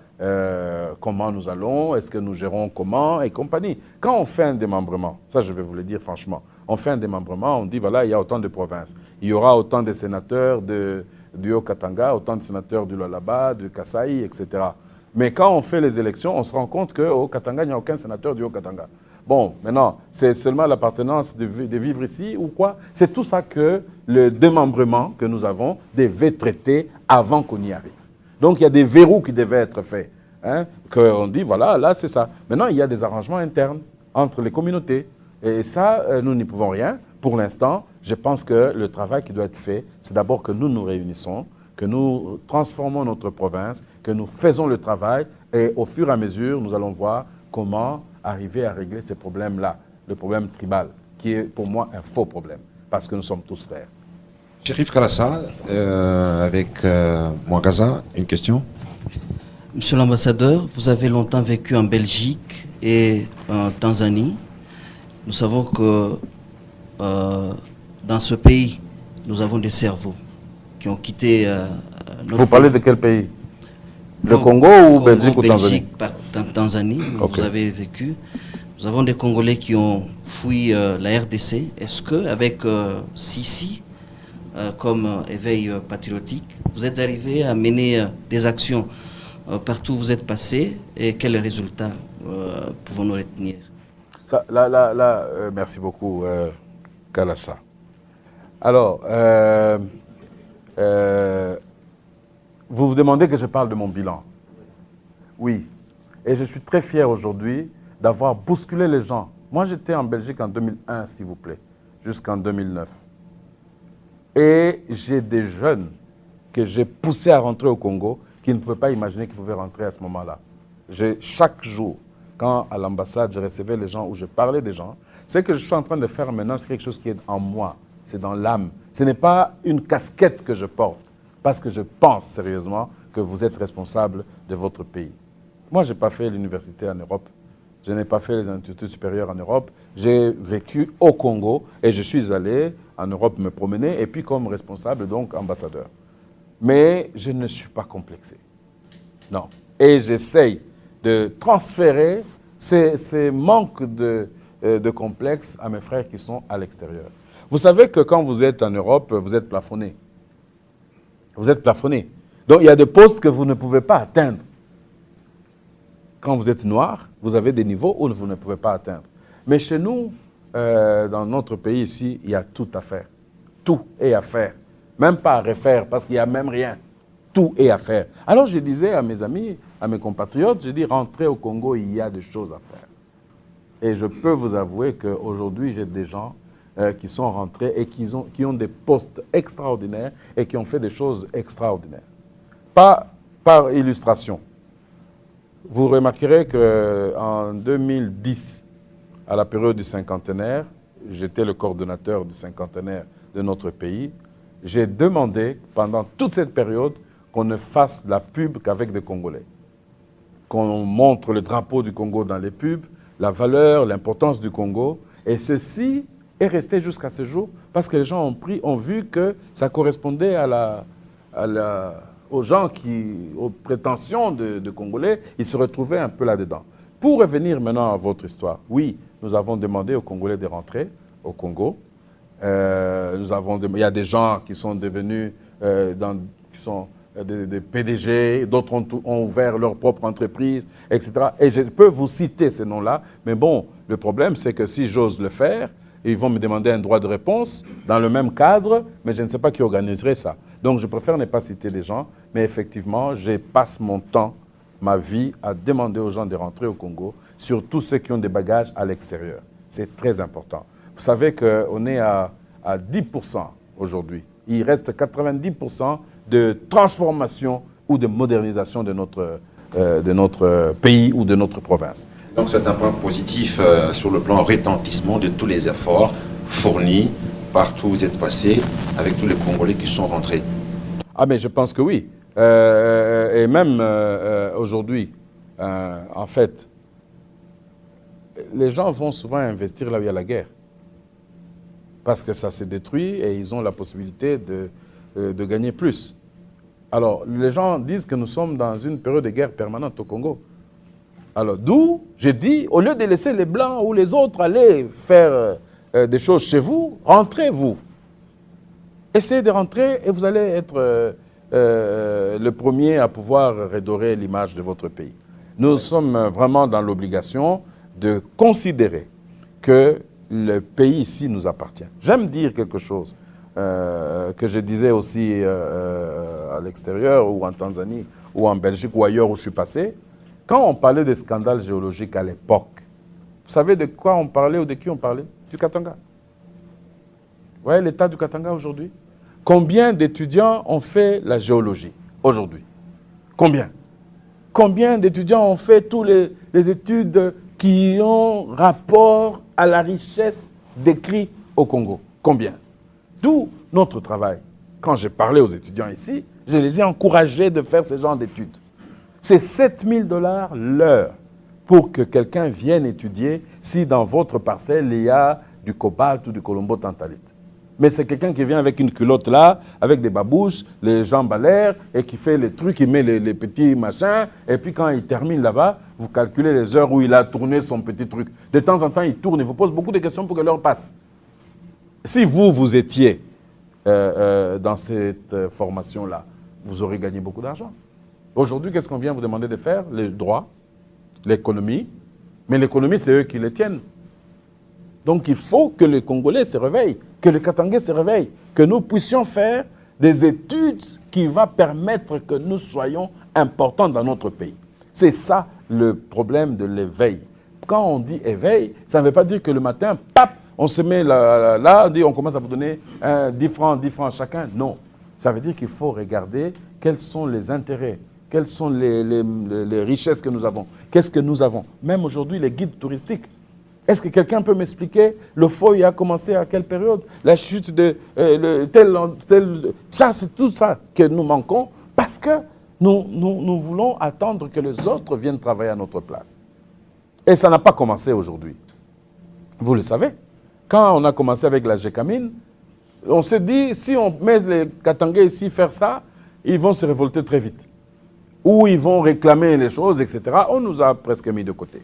comment nous allons, est-ce que nous gérons comment, et compagnie. Quand on fait un démembrement, ça je vais vous le dire franchement, on fait un démembrement, on dit, voilà, il y a autant de provinces. Il y aura autant de sénateurs du Haut-Katanga, autant de sénateurs du Lualaba, du Kasaï, etc. Mais quand on fait les élections, on se rend compte qu'au Katanga, il n'y a aucun sénateur du Haut-Katanga. Bon, maintenant, c'est seulement l'appartenance de vivre ici ou quoi? C'est tout ça que le démembrement que nous avons devait traiter avant qu'on y arrive. Donc, il y a des verrous qui devaient être faits. Hein, qu'on dit, voilà, là, c'est ça. Maintenant, il y a des arrangements internes entre les communautés. Et ça, nous n'y pouvons rien. Pour l'instant, je pense que le travail qui doit être fait, c'est d'abord que nous nous réunissons, que nous transformons notre province, que nous faisons le travail. Et au fur et à mesure, nous allons voir comment arriver à régler ces problèmes-là. Le problème tribal, qui est pour moi un faux problème, parce que nous sommes tous frères. Chérif Kalassa, avec Mwagaza, une question. Monsieur l'ambassadeur, vous avez longtemps vécu en Belgique et en Tanzanie. Nous savons que dans ce pays, nous avons des cerveaux qui ont quitté notre Vous parlez de quel pays? Le Congo, Congo ou Belgique ou Tanzanie? Tanzanie, Okay. vous avez vécu. Nous avons des Congolais qui ont fui la RDC. Est-ce qu'avec Sisi, comme éveil patriotique, vous êtes arrivé à mener des actions partout où vous êtes passé et quels résultats pouvons-nous retenir? Merci beaucoup, Kalassa. Alors, vous vous demandez que je parle de mon bilan. Oui. Et je suis très fier aujourd'hui d'avoir bousculé les gens. Moi, j'étais en Belgique en 2001, s'il vous plaît, jusqu'en 2009. Et j'ai des jeunes que j'ai poussés à rentrer au Congo qui ne pouvaient pas imaginer qu'ils pouvaient rentrer à ce moment-là. Chaque jour, quand à l'ambassade, je recevais les gens ou je parlais des gens, ce que je suis en train de faire maintenant, c'est quelque chose qui est en moi, c'est dans l'âme. Ce n'est pas une casquette que je porte, parce que je pense sérieusement que vous êtes responsable de votre pays. Moi, je n'ai pas fait l'université en Europe, je n'ai pas fait les instituts supérieurs en Europe, j'ai vécu au Congo et je suis allé en Europe me promener et puis comme responsable, donc ambassadeur. Mais je ne suis pas complexé. Non. Et j'essaye de transférer ces manques de complexe à mes frères qui sont à l'extérieur. Vous savez que quand vous êtes en Europe, vous êtes plafonné. Vous êtes plafonné. Donc il y a des postes que vous ne pouvez pas atteindre. Quand vous êtes noir, vous avez des niveaux où vous ne pouvez pas atteindre. Mais chez nous, dans notre pays ici, il y a tout à faire. Tout est à faire. Même pas à refaire, parce qu'il n'y a même rien. Tout est à faire. Alors je disais à mes amis, à mes compatriotes, je dis, rentrez au Congo, il y a des choses à faire. Et je peux vous avouer qu'aujourd'hui, j'ai des gens qui sont rentrés et qui ont des postes extraordinaires et qui ont fait des choses extraordinaires. Pas par illustration. Vous remarquerez qu'en 2010, à la période du cinquantenaire, j'étais le coordonnateur du cinquantenaire de notre pays, j'ai demandé pendant toute cette période qu'on ne fasse la pub qu'avec des Congolais. Qu'on montre le drapeau du Congo dans les pubs, la valeur, l'importance du Congo. Et ceci est resté jusqu'à ce jour parce que les gens ont vu que ça correspondait aux gens aux prétentions de Congolais. Ils se retrouvaient un peu là-dedans. Pour revenir maintenant à votre histoire, oui, nous avons demandé aux Congolais de rentrer au Congo. Il y a des gens qui sont devenus des PDG, d'autres ont ouvert leur propre entreprise, etc. Et je peux vous citer ces noms-là, mais bon, le problème, c'est que si j'ose le faire, ils vont me demander un droit de réponse dans le même cadre, mais je ne sais pas qui organiserait ça. Donc, je préfère ne pas citer les gens, mais effectivement, je passe mon temps, ma vie, à demander aux gens de rentrer au Congo, surtout ceux qui ont des bagages à l'extérieur. C'est très important. Vous savez qu'on est à 10% aujourd'hui. Il reste 90% de transformation ou de modernisation de notre pays ou de notre province. Donc c'est un point positif sur le plan retentissement de tous les efforts fournis partout où vous êtes passés avec tous les Congolais qui sont rentrés. Ah mais je pense que oui. Et même aujourd'hui, en fait, les gens vont souvent investir là où il y a la guerre. Parce que ça se détruit et ils ont la possibilité de gagner plus. Alors, les gens disent que nous sommes dans une période de guerre permanente au Congo. Alors, d'où, j'ai dit, au lieu de laisser les Blancs ou les autres aller faire des choses chez vous, rentrez vous. Essayez de rentrer et vous allez être le premier à pouvoir redorer l'image de votre pays. Nous sommes vraiment dans l'obligation de considérer que le pays ici nous appartient. J'aime dire quelque chose que je disais aussi à l'extérieur ou en Tanzanie ou en Belgique ou ailleurs où je suis passé. Quand on parlait des scandales géologiques à l'époque, vous savez de quoi on parlait ou de qui on parlait? Du Katanga. Vous voyez l'état du Katanga aujourd'hui? Combien d'étudiants ont fait la géologie aujourd'hui? Combien? Combien d'étudiants ont fait toutes les études qui ont rapport à la richesse décrite au Congo? Combien? D'où notre travail. Quand j'ai parlé aux étudiants ici, je les ai encouragés de faire ce genre d'études. C'est 7 000 $ l'heure pour que quelqu'un vienne étudier si dans votre parcelle il y a du cobalt ou du colombo tantalite. Mais c'est quelqu'un qui vient avec une culotte là, avec des babouches, les jambes à l'air, et qui fait les trucs, il met les petits machins, et puis quand il termine là-bas, vous calculez les heures où il a tourné son petit truc. De temps en temps, il tourne, il vous pose beaucoup de questions pour que l'heure passe. Si vous étiez dans cette formation-là, vous aurez gagné beaucoup d'argent. Aujourd'hui, qu'est-ce qu'on vient vous demander de faire? Les droits, l'économie, mais l'économie, c'est eux qui les tiennent. Donc il faut que les Congolais se réveillent, que les Katangais se réveillent, que nous puissions faire des études qui vont permettre que nous soyons importants dans notre pays. C'est ça le problème de l'éveil. Quand on dit éveil, ça ne veut pas dire que le matin, pap, on se met là, on commence à vous donner 10 francs chacun. Non. Ça veut dire qu'il faut regarder quels sont les intérêts, quelles sont les richesses que nous avons, qu'est-ce que nous avons. Même aujourd'hui, les guides touristiques. Est-ce que quelqu'un peut m'expliquer le feuille a commencé à quelle période? La chute de ça, c'est tout ça que nous manquons parce que nous voulons attendre que les autres viennent travailler à notre place. Et ça n'a pas commencé aujourd'hui. Vous le savez. Quand on a commencé avec la Gécamine, on s'est dit, si on met les Katangais ici faire ça, ils vont se révolter très vite. Ou ils vont réclamer les choses, etc. On nous a presque mis de côté.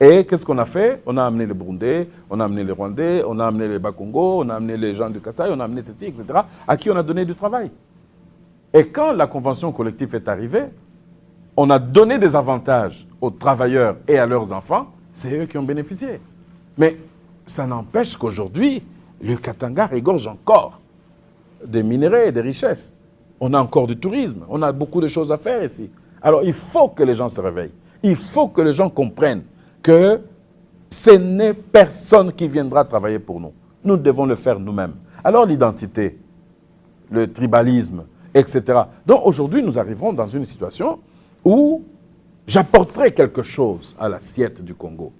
Et qu'est-ce qu'on a fait? On a amené les Burundais, on a amené les Rwandais, on a amené les Bakongo, on a amené les gens du Kasaï, on a amené ceci, etc., à qui on a donné du travail. Et quand la convention collective est arrivée, on a donné des avantages aux travailleurs et à leurs enfants, c'est eux qui ont bénéficié. Mais ça n'empêche qu'aujourd'hui, le Katanga regorge encore des minerais et des richesses. On a encore du tourisme, on a beaucoup de choses à faire ici. Alors il faut que les gens se réveillent, il faut que les gens comprennent que ce n'est personne qui viendra travailler pour nous. Nous devons le faire nous-mêmes. Alors l'identité, le tribalisme, etc. Donc aujourd'hui, nous arrivons dans une situation où j'apporterai quelque chose à l'assiette du Congo.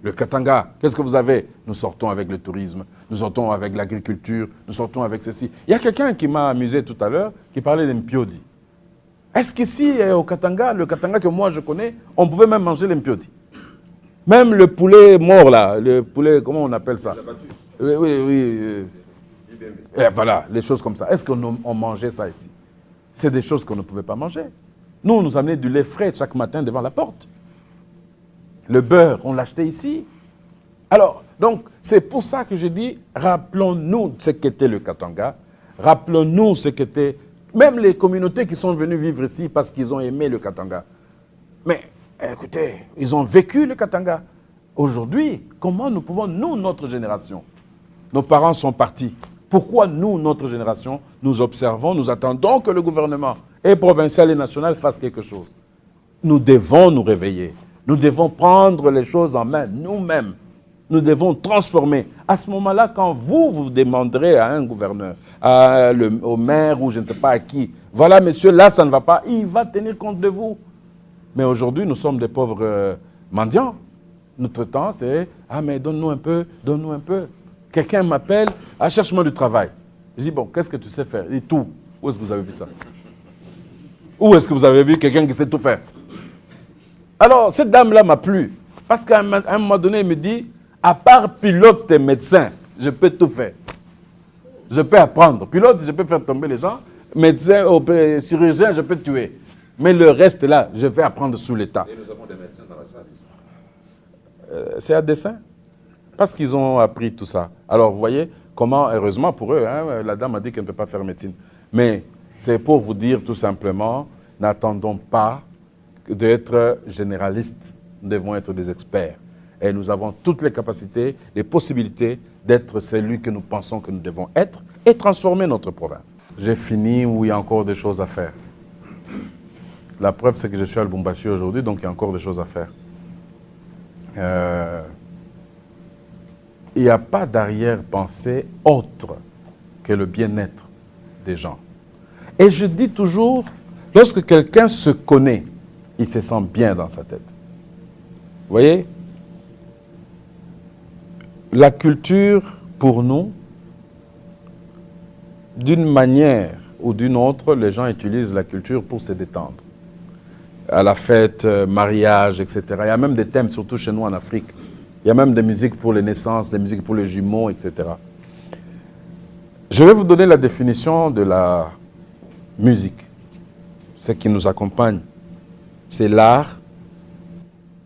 Le Katanga, qu'est-ce que vous avez? Nous sortons avec le tourisme, nous sortons avec l'agriculture, nous sortons avec ceci. Il y a quelqu'un qui m'a amusé tout à l'heure, qui parlait d'impiodi. Est-ce qu'ici, au Katanga, le Katanga que moi je connais, on pouvait même manger l'impiodi? Même le poulet mort là, le poulet, comment on appelle ça? Oui, oui, oui. Et voilà, les choses comme ça. Est-ce qu'on mangeait ça ici? C'est des choses qu'on ne pouvait pas manger. Nous, on nous amenait du lait frais chaque matin devant la porte. Le beurre, on l'achetait ici. Alors, donc, c'est pour ça que je dis, rappelons-nous ce qu'était le Katanga, rappelons-nous ce qu'était, même les communautés qui sont venues vivre ici parce qu'ils ont aimé le Katanga. Mais, écoutez, ils ont vécu le Katanga. Aujourd'hui, comment nous pouvons, nous, notre génération, nos parents sont partis. Pourquoi nous, notre génération, nous observons, nous attendons que le gouvernement, et provincial et national, fasse quelque chose? Nous devons nous réveiller. Nous devons prendre les choses en main, nous-mêmes. Nous devons transformer. À ce moment-là, quand vous demanderez à un gouverneur, au maire ou je ne sais pas à qui, voilà, monsieur, là, ça ne va pas, il va tenir compte de vous. Mais aujourd'hui, nous sommes des pauvres mendiants. Notre temps, c'est « Ah, mais donne-nous un peu, donne-nous un peu ». Quelqu'un m'appelle, « Ah, cherche-moi du travail ». Je dis « Bon, qu'est-ce que tu sais faire ?» Il dit « Tout ». Où est-ce que vous avez vu ça? Où est-ce que vous avez vu quelqu'un qui sait tout faire? Alors, cette dame-là m'a plu. Parce qu'à un moment donné, elle me dit, à part pilote et médecin, je peux tout faire. Je peux apprendre. Pilote, je peux faire tomber les gens. Médecin, chirurgien, je peux tuer. Mais le reste, là, je vais apprendre sous l'État. Et nous avons des médecins dans la salle ici. C'est à dessein. Parce qu'ils ont appris tout ça. Alors, vous voyez comment, heureusement pour eux, hein, la dame a dit qu'elle ne peut pas faire médecine. Mais c'est pour vous dire tout simplement, n'attendons pas d'être généralistes, nous devons être des experts. Et nous avons toutes les capacités, les possibilités d'être celui que nous pensons que nous devons être et transformer notre province. J'ai fini où il y a encore des choses à faire. La preuve, c'est que je suis à Lubumbashi aujourd'hui, donc il y a encore des choses à faire. Il n'y a pas d'arrière-pensée autre que le bien-être des gens. Et je dis toujours, lorsque quelqu'un se connaît, il se sent bien dans sa tête. Vous voyez? La culture, pour nous, d'une manière ou d'une autre, les gens utilisent la culture pour se détendre. À la fête, mariage, etc. Il y a même des thèmes, surtout chez nous en Afrique. Il y a même des musiques pour les naissances, des musiques pour les jumeaux, etc. Je vais vous donner la définition de la musique, ce qui nous accompagne. C'est l'art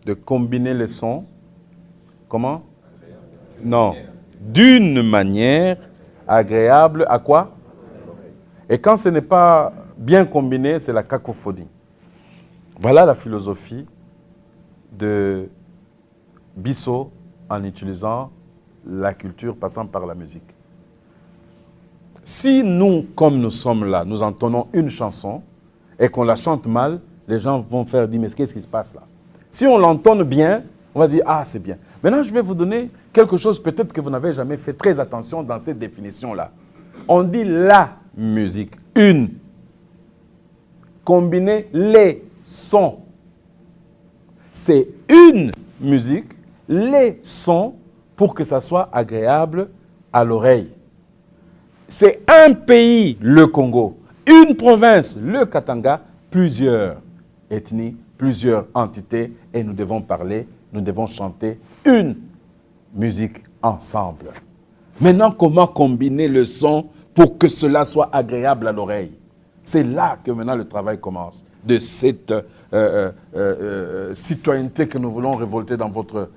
de combiner les sons. Comment? Non. D'une manière agréable à quoi? Et quand ce n'est pas bien combiné, c'est la cacophonie. Voilà la philosophie de Bissot en utilisant la culture passant par la musique. Si nous, comme nous sommes là, nous entendons une chanson et qu'on la chante mal, les gens vont faire dire, mais qu'est-ce qui se passe là? Si on l'entend bien, on va dire, ah, c'est bien. Maintenant, je vais vous donner quelque chose peut-être que vous n'avez jamais fait très attention dans cette définition-là. On dit la musique, une. Combiner les sons. C'est une musique, les sons, pour que ça soit agréable à l'oreille. C'est un pays, le Congo, une province, le Katanga, plusieurs ethnies, plusieurs entités, et nous devons parler, nous devons chanter une musique ensemble. Maintenant, comment combiner le son pour que cela soit agréable à l'oreille? C'est là que maintenant le travail commence, de cette citoyenneté que nous voulons révolter dans votre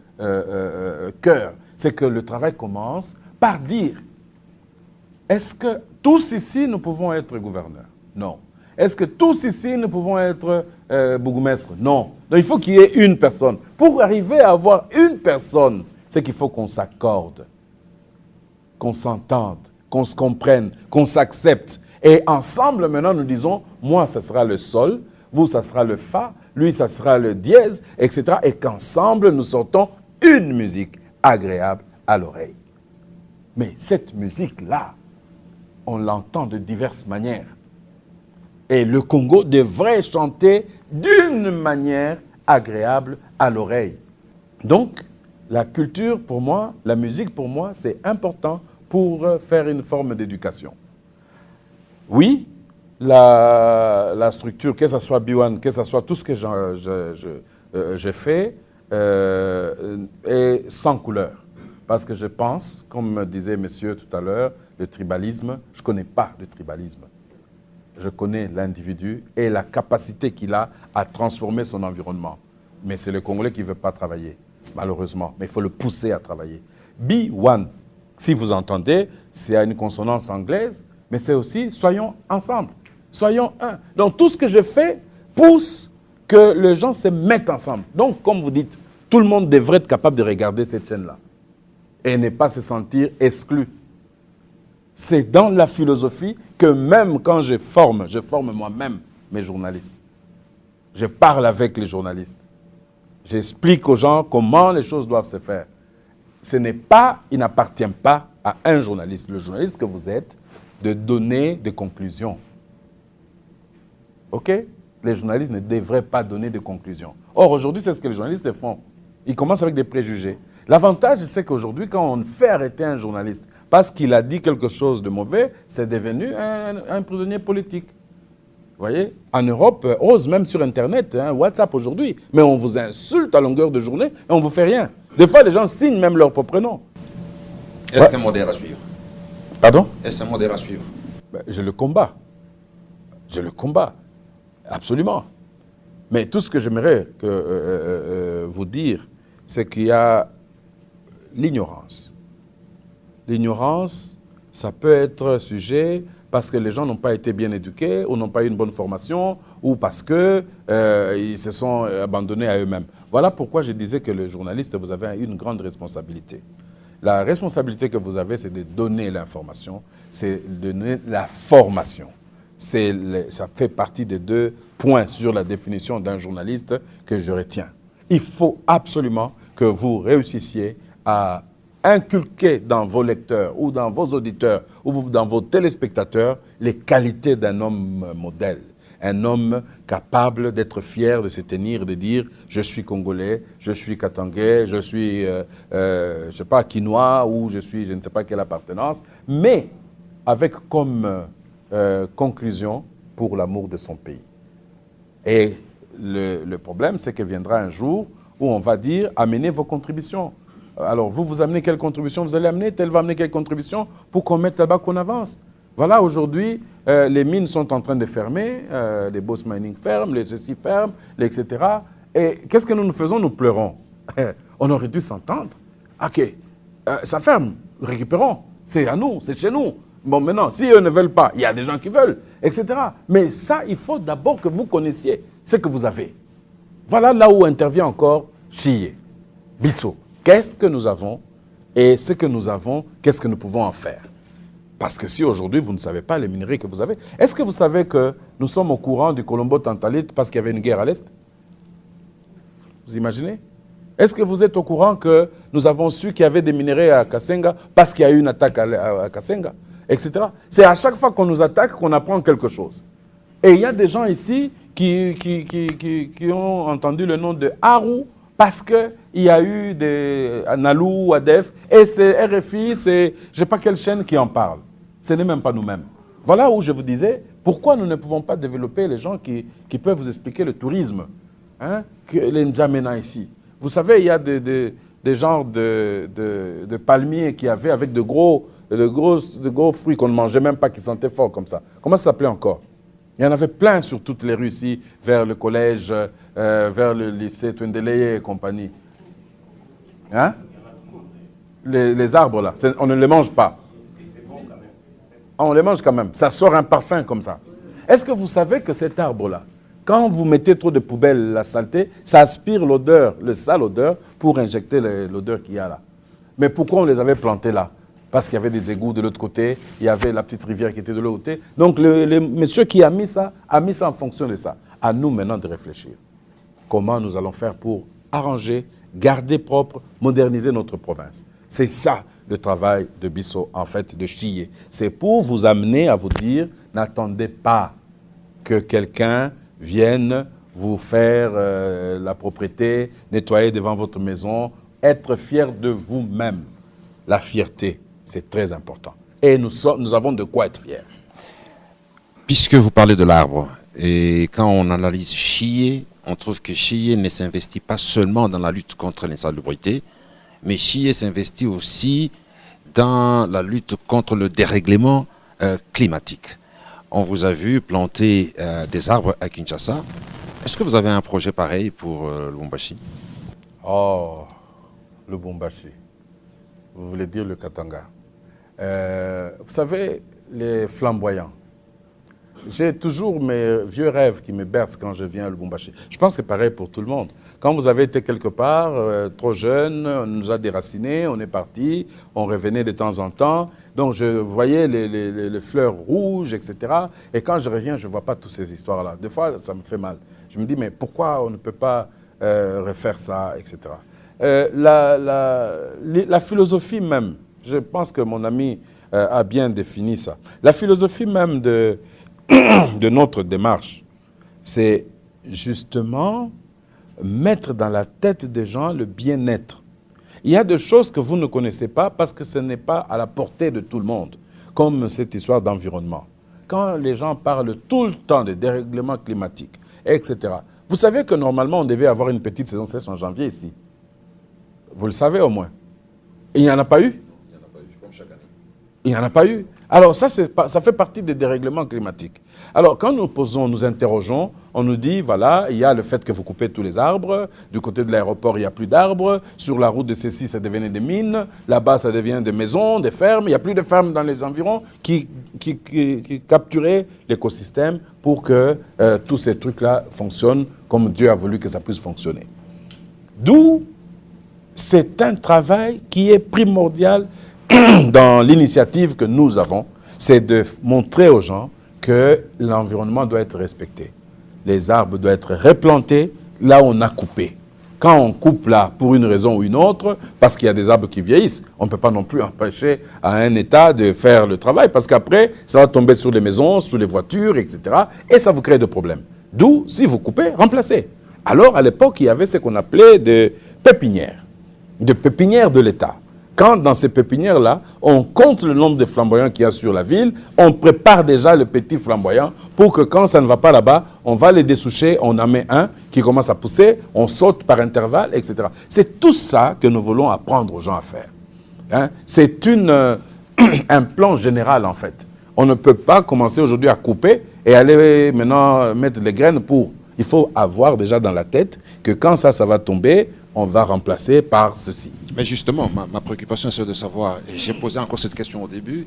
cœur. C'est que le travail commence par dire, est-ce que tous ici nous pouvons être gouverneurs? Non. Est-ce que tous ici nous pouvons être bourgmestres? Non. Donc il faut qu'il y ait une personne. Pour arriver à avoir une personne, c'est qu'il faut qu'on s'accorde, qu'on s'entende, qu'on se comprenne, qu'on s'accepte. Et ensemble, maintenant, nous disons, moi, ça sera le sol, vous, ça sera le fa, lui, ça sera le dièse, etc. Et qu'ensemble, nous sortons une musique agréable à l'oreille. Mais cette musique-là, on l'entend de diverses manières. Et le Congo devrait chanter d'une manière agréable à l'oreille. Donc, La culture, pour moi, la musique, pour moi, c'est important pour faire une forme d'éducation. Oui, la structure, que ce soit B1, que ce soit tout ce que j'ai fait, est sans couleur. Parce que je pense, comme disait monsieur tout à l'heure, le tribalisme, je ne connais pas le tribalisme. Je connais l'individu et la capacité qu'il a à transformer son environnement. Mais c'est le Congolais qui ne veut pas travailler, malheureusement. Mais il faut le pousser à travailler. B1, si vous entendez, c'est une consonance anglaise, mais c'est aussi soyons ensemble, soyons un. Donc tout ce que je fais pousse que les gens se mettent ensemble. Donc, comme vous dites, tout le monde devrait être capable de regarder cette chaîne-là et ne pas se sentir exclu. C'est dans la philosophie que même quand je forme moi-même mes journalistes. Je parle avec les journalistes. J'explique aux gens comment les choses doivent se faire. Il n'appartient pas à un journaliste, le journaliste que vous êtes, de donner des conclusions. OK? Les journalistes ne devraient pas donner de conclusions. Or, aujourd'hui, c'est ce que les journalistes font. Ils commencent avec des préjugés. L'avantage, c'est qu'aujourd'hui, quand on fait arrêter un journaliste parce qu'il a dit quelque chose de mauvais, c'est devenu un prisonnier politique. Vous voyez? En Europe, ose même sur Internet, WhatsApp aujourd'hui, mais on vous insulte à longueur de journée et on ne vous fait rien. Des fois, les gens signent même leur propre nom. Est-ce qu'un modèle à suivre? Pardon? Est-ce un modèle à suivre? Je le combats. Je le combats. Absolument. Mais tout ce que j'aimerais vous dire, c'est qu'il y a l'ignorance. L'ignorance, ça peut être sujet parce que les gens n'ont pas été bien éduqués ou n'ont pas eu une bonne formation ou parce qu'ils se sont abandonnés à eux-mêmes. Voilà pourquoi je disais que les journalistes, vous avez une grande responsabilité. La responsabilité que vous avez, c'est de donner l'information, c'est de donner la formation. Ça fait partie des 2 points sur la définition d'un journaliste que je retiens. Il faut absolument que vous réussissiez à inculquer dans vos lecteurs ou dans vos auditeurs ou dans vos téléspectateurs les qualités d'un homme modèle. Un homme capable d'être fier de se tenir, de dire « je suis congolais, je suis katangais, je suis, je ne sais pas, quinois ou je suis je ne sais pas quelle appartenance », mais avec comme conclusion pour l'amour de son pays. Et le problème, c'est que viendra un jour où on va dire « amenez vos contributions ». Alors, vous amenez quelle contribution? Vous allez amener, tel va amener quelle contribution pour qu'on mette là-bas, qu'on avance. Voilà, aujourd'hui, les mines sont en train de fermer, les Boss Mining ferment, les ceci ferment, etc. Et qu'est-ce que nous faisons? Nous pleurons. On aurait dû s'entendre. OK, ça ferme, récupérons. C'est à nous, c'est chez nous. Bon, maintenant, si eux ne veulent pas, il y a des gens qui veulent, etc. Mais ça, il faut d'abord que vous connaissiez ce que vous avez. Voilà là où intervient encore Chiyé, Bissot. Qu'est-ce que nous avons et ce que nous avons, qu'est-ce que nous pouvons en faire? Parce que si aujourd'hui vous ne savez pas les minerais que vous avez, est-ce que vous savez que nous sommes au courant du Colombo-Tantalite parce qu'il y avait une guerre à l'Est? Vous imaginez? Est-ce que vous êtes au courant que nous avons su qu'il y avait des minerais à Kasenga parce qu'il y a eu une attaque à Kasenga, etc. C'est à chaque fois qu'on nous attaque qu'on apprend quelque chose. Et il y a des gens ici qui ont entendu le nom de Haru parce qu'il y a eu des Nalou, Adef, et c'est RFI, c'est je ne sais pas quelle chaîne qui en parle. Ce n'est même pas nous-mêmes. Voilà où je vous disais, pourquoi nous ne pouvons pas développer les gens qui peuvent vous expliquer le tourisme, les N'Djamena ici. Vous savez, il y a des genres de palmiers qui avaient avec de gros fruits qu'on ne mangeait même pas, qui sentaient fort comme ça. Comment ça s'appelait encore? Il y en avait plein sur toutes les rues ici, vers le collège, vers le lycée Twendeleye et compagnie. Hein? Les arbres là, on ne les mange pas. On les mange quand même. Ça sort un parfum comme ça. Est-ce que vous savez que cet arbre-là, quand vous mettez trop de poubelles, la saleté, ça aspire l'odeur, le sale odeur, pour injecter l'odeur qu'il y a là. Mais pourquoi on les avait plantés là? Parce qu'il y avait des égouts de l'autre côté, il y avait la petite rivière qui était de l'autre côté. Donc le monsieur qui a mis ça en fonction de ça. À nous maintenant de réfléchir. Comment nous allons faire pour arranger, garder propre, moderniser notre province. C'est ça le travail de Bissot, en fait, de Chiyé. C'est pour vous amener à vous dire, n'attendez pas que quelqu'un vienne vous faire la propriété, nettoyer devant votre maison. être fier de vous-même. La fierté, c'est très important. Et nous avons de quoi être fiers. Puisque vous parlez de l'arbre, et quand on analyse Chiyé, on trouve que Chiyé ne s'investit pas seulement dans la lutte contre l'insalubrité, mais Chiyé s'investit aussi dans la lutte contre le dérèglement climatique. On vous a vu planter des arbres à Kinshasa. Est-ce que vous avez un projet pareil pour Lubumbashi? Oh, Lubumbashi. Vous voulez dire le Katanga. Vous savez, les flamboyants. J'ai toujours mes vieux rêves qui me bercent quand je viens à Lubumbashi. Je pense que c'est pareil pour tout le monde. Quand vous avez été quelque part, trop jeune, on nous a déracinés, on est parti, on revenait de temps en temps. Donc je voyais les fleurs rouges, etc. Et quand je reviens, je ne vois pas toutes ces histoires-là. Des fois, ça me fait mal. Je me dis, mais pourquoi on ne peut pas refaire ça, etc. La philosophie même, je pense que mon ami a bien défini ça. La philosophie même de notre démarche, c'est justement mettre dans la tête des gens le bien-être. Il y a des choses que vous ne connaissez pas parce que ce n'est pas à la portée de tout le monde, comme cette histoire d'environnement. Quand les gens parlent tout le temps de dérèglement climatique, etc. Vous savez que normalement, on devait avoir une petite saison sèche en janvier ici. Vous le savez au moins. Et il n'y en a pas eu? Il n'y en a pas eu, comme chaque année. Il n'y en a pas eu. Alors ça fait partie des dérèglements climatiques. Alors quand nous interrogeons, on nous dit, voilà, il y a le fait que vous coupez tous les arbres, du côté de l'aéroport, il n'y a plus d'arbres, sur la route de Cécile, ça devenait des mines, là-bas, ça devient des maisons, des fermes, il n'y a plus de fermes dans les environs qui capturaient l'écosystème pour que tous ces trucs-là fonctionnent comme Dieu a voulu que ça puisse fonctionner. D'où c'est un travail qui est primordial dans l'initiative que nous avons, c'est de montrer aux gens que l'environnement doit être respecté. Les arbres doivent être replantés là où on a coupé. Quand on coupe là pour une raison ou une autre, parce qu'il y a des arbres qui vieillissent, on ne peut pas non plus empêcher à un État de faire le travail, parce qu'après, ça va tomber sur les maisons, sur les voitures, etc. Et ça vous crée des problèmes. D'où, si vous coupez, remplacez. Alors, à l'époque, il y avait ce qu'on appelait des pépinières de l'État. Quand dans ces pépinières-là, on compte le nombre de flamboyants qu'il y a sur la ville, on prépare déjà le petit flamboyant pour que quand ça ne va pas là-bas, on va les dessoucher, on en met un qui commence à pousser, on saute par intervalle, etc. C'est tout ça que nous voulons apprendre aux gens à faire. Hein? C'est un plan général en fait. On ne peut pas commencer aujourd'hui à couper et aller maintenant mettre les graines pour. Il faut avoir déjà dans la tête que quand ça va tomber, on va remplacer par ceci. Mais justement, ma préoccupation, c'est de savoir, et j'ai posé encore cette question au début,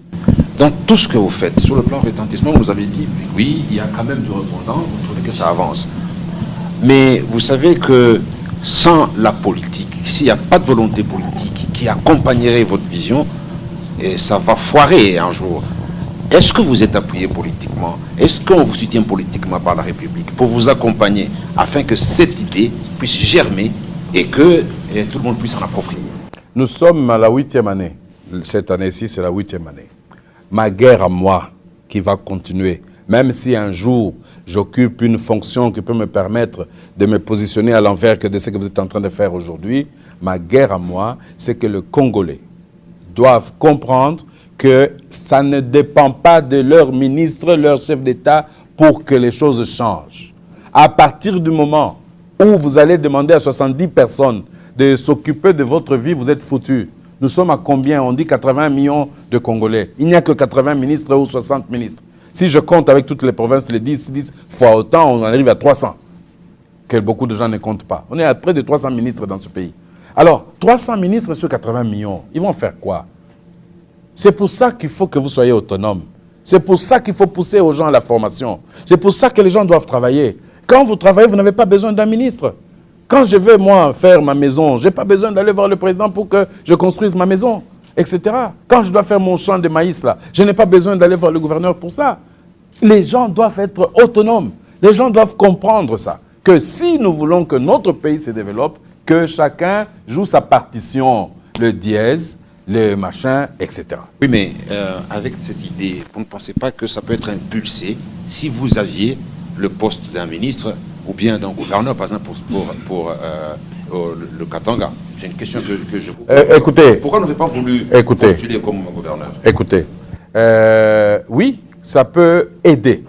dans tout ce que vous faites, sur le plan retentissement, vous avez dit, oui, il y a quand même du répondant, vous trouvez que ça avance. Mais vous savez que sans la politique, s'il n'y a pas de volonté politique qui accompagnerait votre vision, et ça va foirer un jour. Est-ce que vous êtes appuyé politiquement? Est-ce qu'on vous soutient politiquement par la République pour vous accompagner afin que cette idée puisse germer et que tout le monde puisse s'en approprier? Nous sommes à la 8e année. Cette année-ci, c'est la 8e année. Ma guerre à moi, qui va continuer, même si un jour j'occupe une fonction qui peut me permettre de me positionner à l'envers de ce que vous êtes en train de faire aujourd'hui, ma guerre à moi, c'est que les Congolais doivent comprendre que ça ne dépend pas de leur ministre, leur chef d'État pour que les choses changent. À partir du moment où vous allez demander à 70 personnes de s'occuper de votre vie, vous êtes foutus. Nous sommes à combien? On dit 80 millions de Congolais. Il n'y a que 80 ministres ou 60 ministres. Si je compte avec toutes les provinces, les 10 fois autant, on en arrive à 300. Que beaucoup de gens ne comptent pas. On est à près de 300 ministres dans ce pays. Alors, 300 ministres sur 80 millions, ils vont faire quoi? C'est pour ça qu'il faut que vous soyez autonome. C'est pour ça qu'il faut pousser aux gens à la formation. C'est pour ça que les gens doivent travailler. Quand vous travaillez, vous n'avez pas besoin d'un ministre. Quand je vais, moi, faire ma maison, je n'ai pas besoin d'aller voir le président pour que je construise ma maison, etc. Quand je dois faire mon champ de maïs, là, je n'ai pas besoin d'aller voir le gouverneur pour ça. Les gens doivent être autonomes. Les gens doivent comprendre ça. Que si nous voulons que notre pays se développe, que chacun joue sa partition, le dièse, le machin, etc. Oui, mais avec cette idée, vous ne pensez pas que ça peut être impulsé si vous aviez le poste d'un ministre ou bien d'un gouverneur, par exemple, pour le Katanga? C'est une question que je vous pose. Écoutez. Pourquoi vous n'avez pas voulu postuler comme gouverneur? Écoutez, oui, ça peut aider.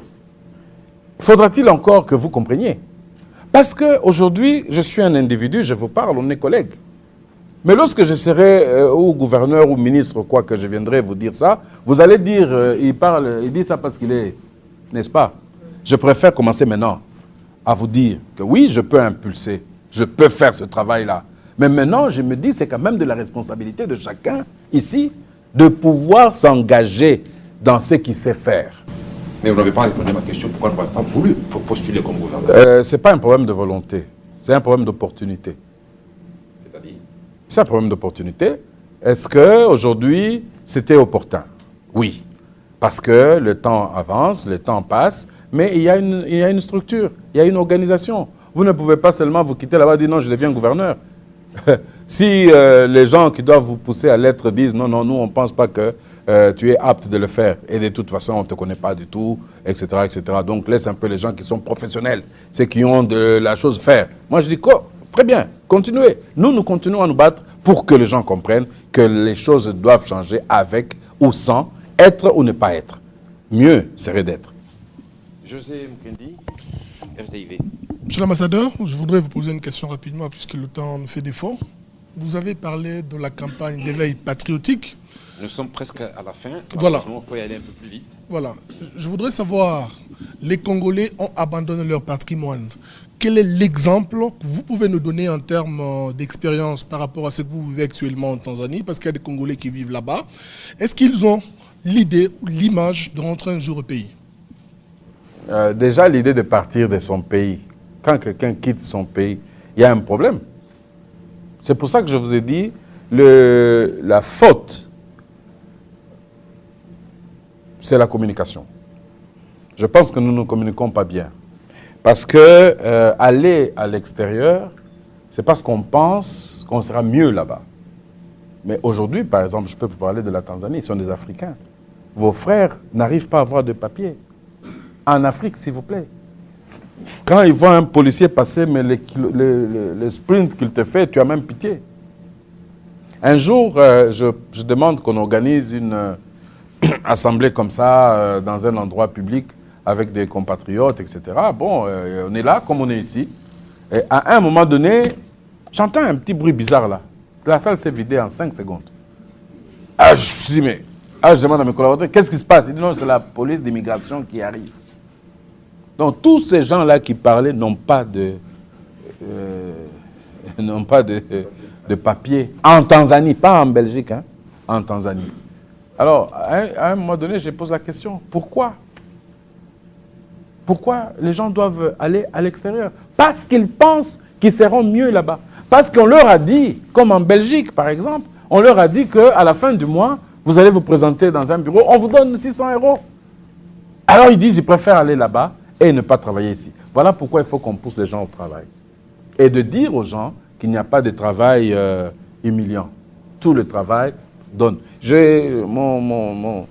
Faudra-t-il encore que vous compreniez? Parce qu'aujourd'hui, je suis un individu, je vous parle, on est collègues. Mais lorsque je serai ou gouverneur ou ministre, quoi que je viendrai vous dire ça, vous allez dire, il dit ça parce qu'il est, n'est-ce pas? Je préfère commencer maintenant à vous dire que oui, je peux impulser, je peux faire ce travail-là. Mais maintenant, je me dis, c'est quand même de la responsabilité de chacun ici de pouvoir s'engager dans ce qu'il sait faire. Mais vous n'avez pas répondu à ma question. Pourquoi vous n'avez pas voulu postuler comme gouverneur? Ce n'est pas un problème de volonté, c'est un problème d'opportunité. C'est-à-dire? C'est un problème d'opportunité. Est-ce qu'aujourd'hui, c'était opportun? Oui. Parce que le temps avance, le temps passe, mais il y a une structure, il y a une organisation. Vous ne pouvez pas seulement vous quitter là-bas et dire non, je deviens gouverneur. Si les gens qui doivent vous pousser à l'être disent non, non, nous on ne pense pas que tu es apte de le faire et de toute façon on ne te connaît pas du tout, etc., etc. Donc laisse un peu les gens qui sont professionnels, ceux qui ont de la chose faire. Moi je dis très bien, continuez. Nous continuons à nous battre pour que les gens comprennent que les choses doivent changer avec ou sans, être ou ne pas être. Mieux serait d'être. José Mkendi, RDIV. Monsieur l'ambassadeur, je voudrais vous poser une question rapidement puisque le temps me fait défaut. Vous avez parlé de la campagne d'éveil patriotique. Nous sommes presque à la fin. Voilà. On peut y aller un peu plus vite. Voilà. Je voudrais savoir, les Congolais ont abandonné leur patrimoine. Quel est l'exemple que vous pouvez nous donner en termes d'expérience par rapport à ce que vous vivez actuellement en Tanzanie? Parce qu'il y a des Congolais qui vivent là-bas. Est-ce qu'ils ont l'idée ou l'image de rentrer un jour au pays? Déjà, l'idée de partir de son pays, quand quelqu'un quitte son pays, il y a un problème. C'est pour ça que je vous ai dit, la faute, c'est la communication. Je pense que nous ne communiquons pas bien. Parce que aller à l'extérieur, c'est parce qu'on pense qu'on sera mieux là-bas. Mais aujourd'hui, par exemple, je peux vous parler de la Tanzanie, ils sont des Africains. Vos frères n'arrivent pas à avoir de papier. En Afrique, s'il vous plaît. Quand ils voient un policier passer, mais le sprint qu'il te fait, tu as même pitié. Un jour, je demande qu'on organise une assemblée comme ça, dans un endroit public, avec des compatriotes, etc. Bon, on est là, comme on est ici. Et à un moment donné, j'entends un petit bruit bizarre là. La salle s'est vidée en 5 secondes. Ah, je me suis dit, mais... Ah, je demande à mes collaborateurs, qu'est-ce qui se passe? Ils disent, non, c'est la police d'immigration qui arrive. Donc, tous ces gens-là qui parlaient n'ont pas de papier. En Tanzanie, pas en Belgique, hein, en Tanzanie. Alors, à un moment donné, je pose la question, pourquoi? Pourquoi les gens doivent aller à l'extérieur? Parce qu'ils pensent qu'ils seront mieux là-bas. Parce qu'on leur a dit, comme en Belgique, par exemple, on leur a dit qu'à la fin du mois, vous allez vous présenter dans un bureau, on vous donne 600 €. Alors ils disent, ils préfèrent aller là-bas et ne pas travailler ici. Voilà pourquoi il faut qu'on pousse les gens au travail. Et de dire aux gens qu'il n'y a pas de travail humiliant. Tout le travail donne. J'ai mon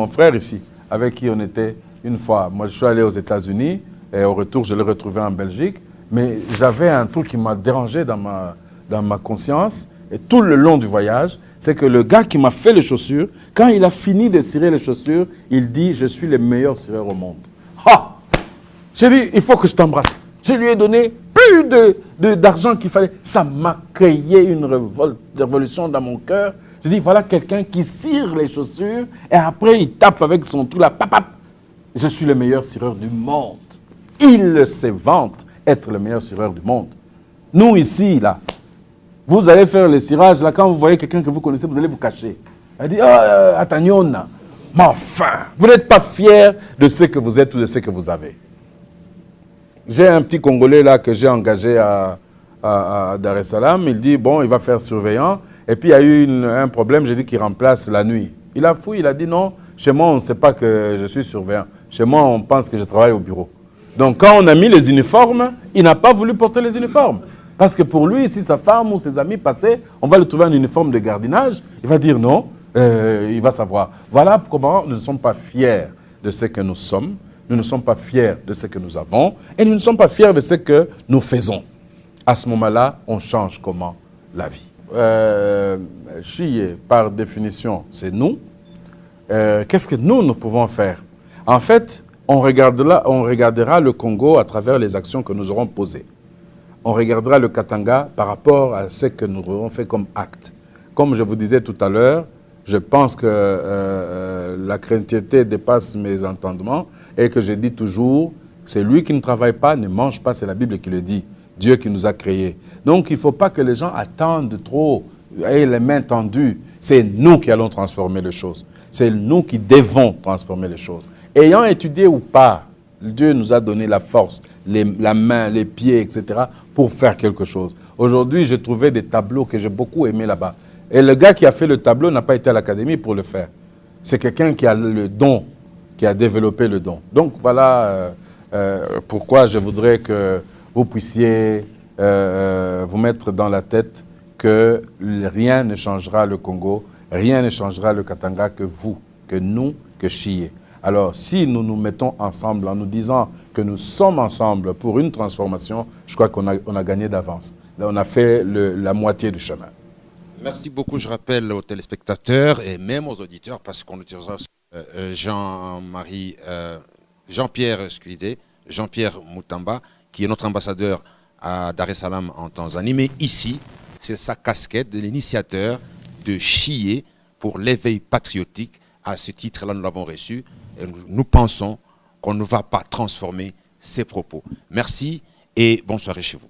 frère ici, avec qui on était une fois. Moi, je suis allé aux États-Unis et au retour, je l'ai retrouvé en Belgique. Mais j'avais un truc qui m'a dérangé dans ma conscience. Et tout le long du voyage, c'est que le gars qui m'a fait les chaussures, quand il a fini de cirer les chaussures, il dit « Je suis le meilleur cireur au monde ». Ah! J'ai dit « Il faut que je t'embrasse ». Je lui ai donné plus d'argent qu'il fallait. Ça m'a créé une révolution dans mon cœur. J'ai dit « Voilà quelqu'un qui cire les chaussures et après il tape avec son truc là, pap, pap. Je suis le meilleur cireur du monde ». Il se vante être le meilleur cireur du monde. Nous ici, là, vous allez faire le cirage, là, quand vous voyez quelqu'un que vous connaissez, vous allez vous cacher. Elle dit, Ataniona. Mais enfin, vous n'êtes pas fier de ce que vous êtes ou de ce que vous avez. J'ai un petit Congolais, là, que j'ai engagé à Dar es Salaam. Il dit, bon, il va faire surveillant. Et puis, il y a eu un problème, j'ai dit qu'il remplace la nuit. Il a fouillé, il a dit, non, chez moi, on ne sait pas que je suis surveillant. Chez moi, on pense que je travaille au bureau. Donc, quand on a mis les uniformes, il n'a pas voulu porter les uniformes. Parce que pour lui, si sa femme ou ses amis passaient, on va lui trouver un uniforme de gardiennage, il va dire non, il va savoir. Voilà comment nous ne sommes pas fiers de ce que nous sommes. nous ne sommes pas fiers de ce que nous avons et nous ne sommes pas fiers de ce que nous faisons. À ce moment-là, on change comment? La vie. Chier, par définition, c'est nous. Qu'est-ce que nous pouvons faire? En fait, on regardera le Congo à travers les actions que nous aurons posées. On regardera le Katanga par rapport à ce que nous aurons fait comme acte. Comme je vous disais tout à l'heure, je pense que la chrétienté dépasse mes entendements et que je dis toujours, c'est lui qui ne travaille pas, ne mange pas, c'est la Bible qui le dit. Dieu qui nous a créés. Donc il ne faut pas que les gens attendent trop, aient les mains tendues. C'est nous qui allons transformer les choses. C'est nous qui devons transformer les choses. Ayant étudié ou pas, Dieu nous a donné la force, la main, les pieds, etc. pour faire quelque chose. Aujourd'hui, j'ai trouvé des tableaux que j'ai beaucoup aimés là-bas. Et le gars qui a fait le tableau n'a pas été à l'académie pour le faire. C'est quelqu'un qui a le don, qui a développé le don. Donc voilà pourquoi je voudrais que vous puissiez vous mettre dans la tête que rien ne changera le Congo, rien ne changera le Katanga que vous, que nous, que Chier. Alors, si nous nous mettons ensemble en nous disant que nous sommes ensemble pour une transformation, je crois qu'on a gagné d'avance. Là, on a fait la moitié du chemin. Merci beaucoup. Je rappelle aux téléspectateurs et même aux auditeurs, parce qu'on utilisera Jean-Pierre Moutamba, qui est notre ambassadeur à Dar es Salaam en Tanzanie. Mais ici, c'est sa casquette de l'initiateur de Chier pour l'éveil patriotique. À ce titre-là, nous l'avons reçu. Et nous pensons qu'on ne va pas transformer ses propos. Merci et bonne soirée chez vous.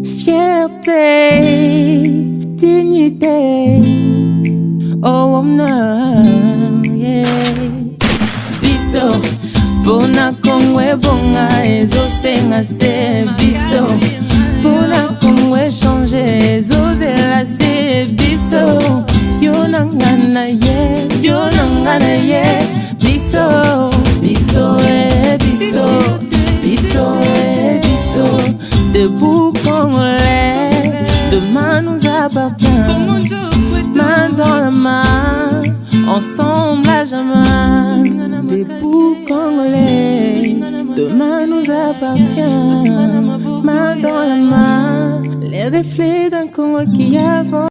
Fierté, dignité, oh yeah. Biso, bona kongwe bonga ezosenga se biso, bona kongwe changer ezozela se biso. Yonangana ye, biso, biso, biso, biso, biso. Debout Congolais, demain nous appartient. Main dans la main, ensemble à jamais. Debout Congolais, demain nous appartient. Main dans la main, les reflets d'un Congo qui avance.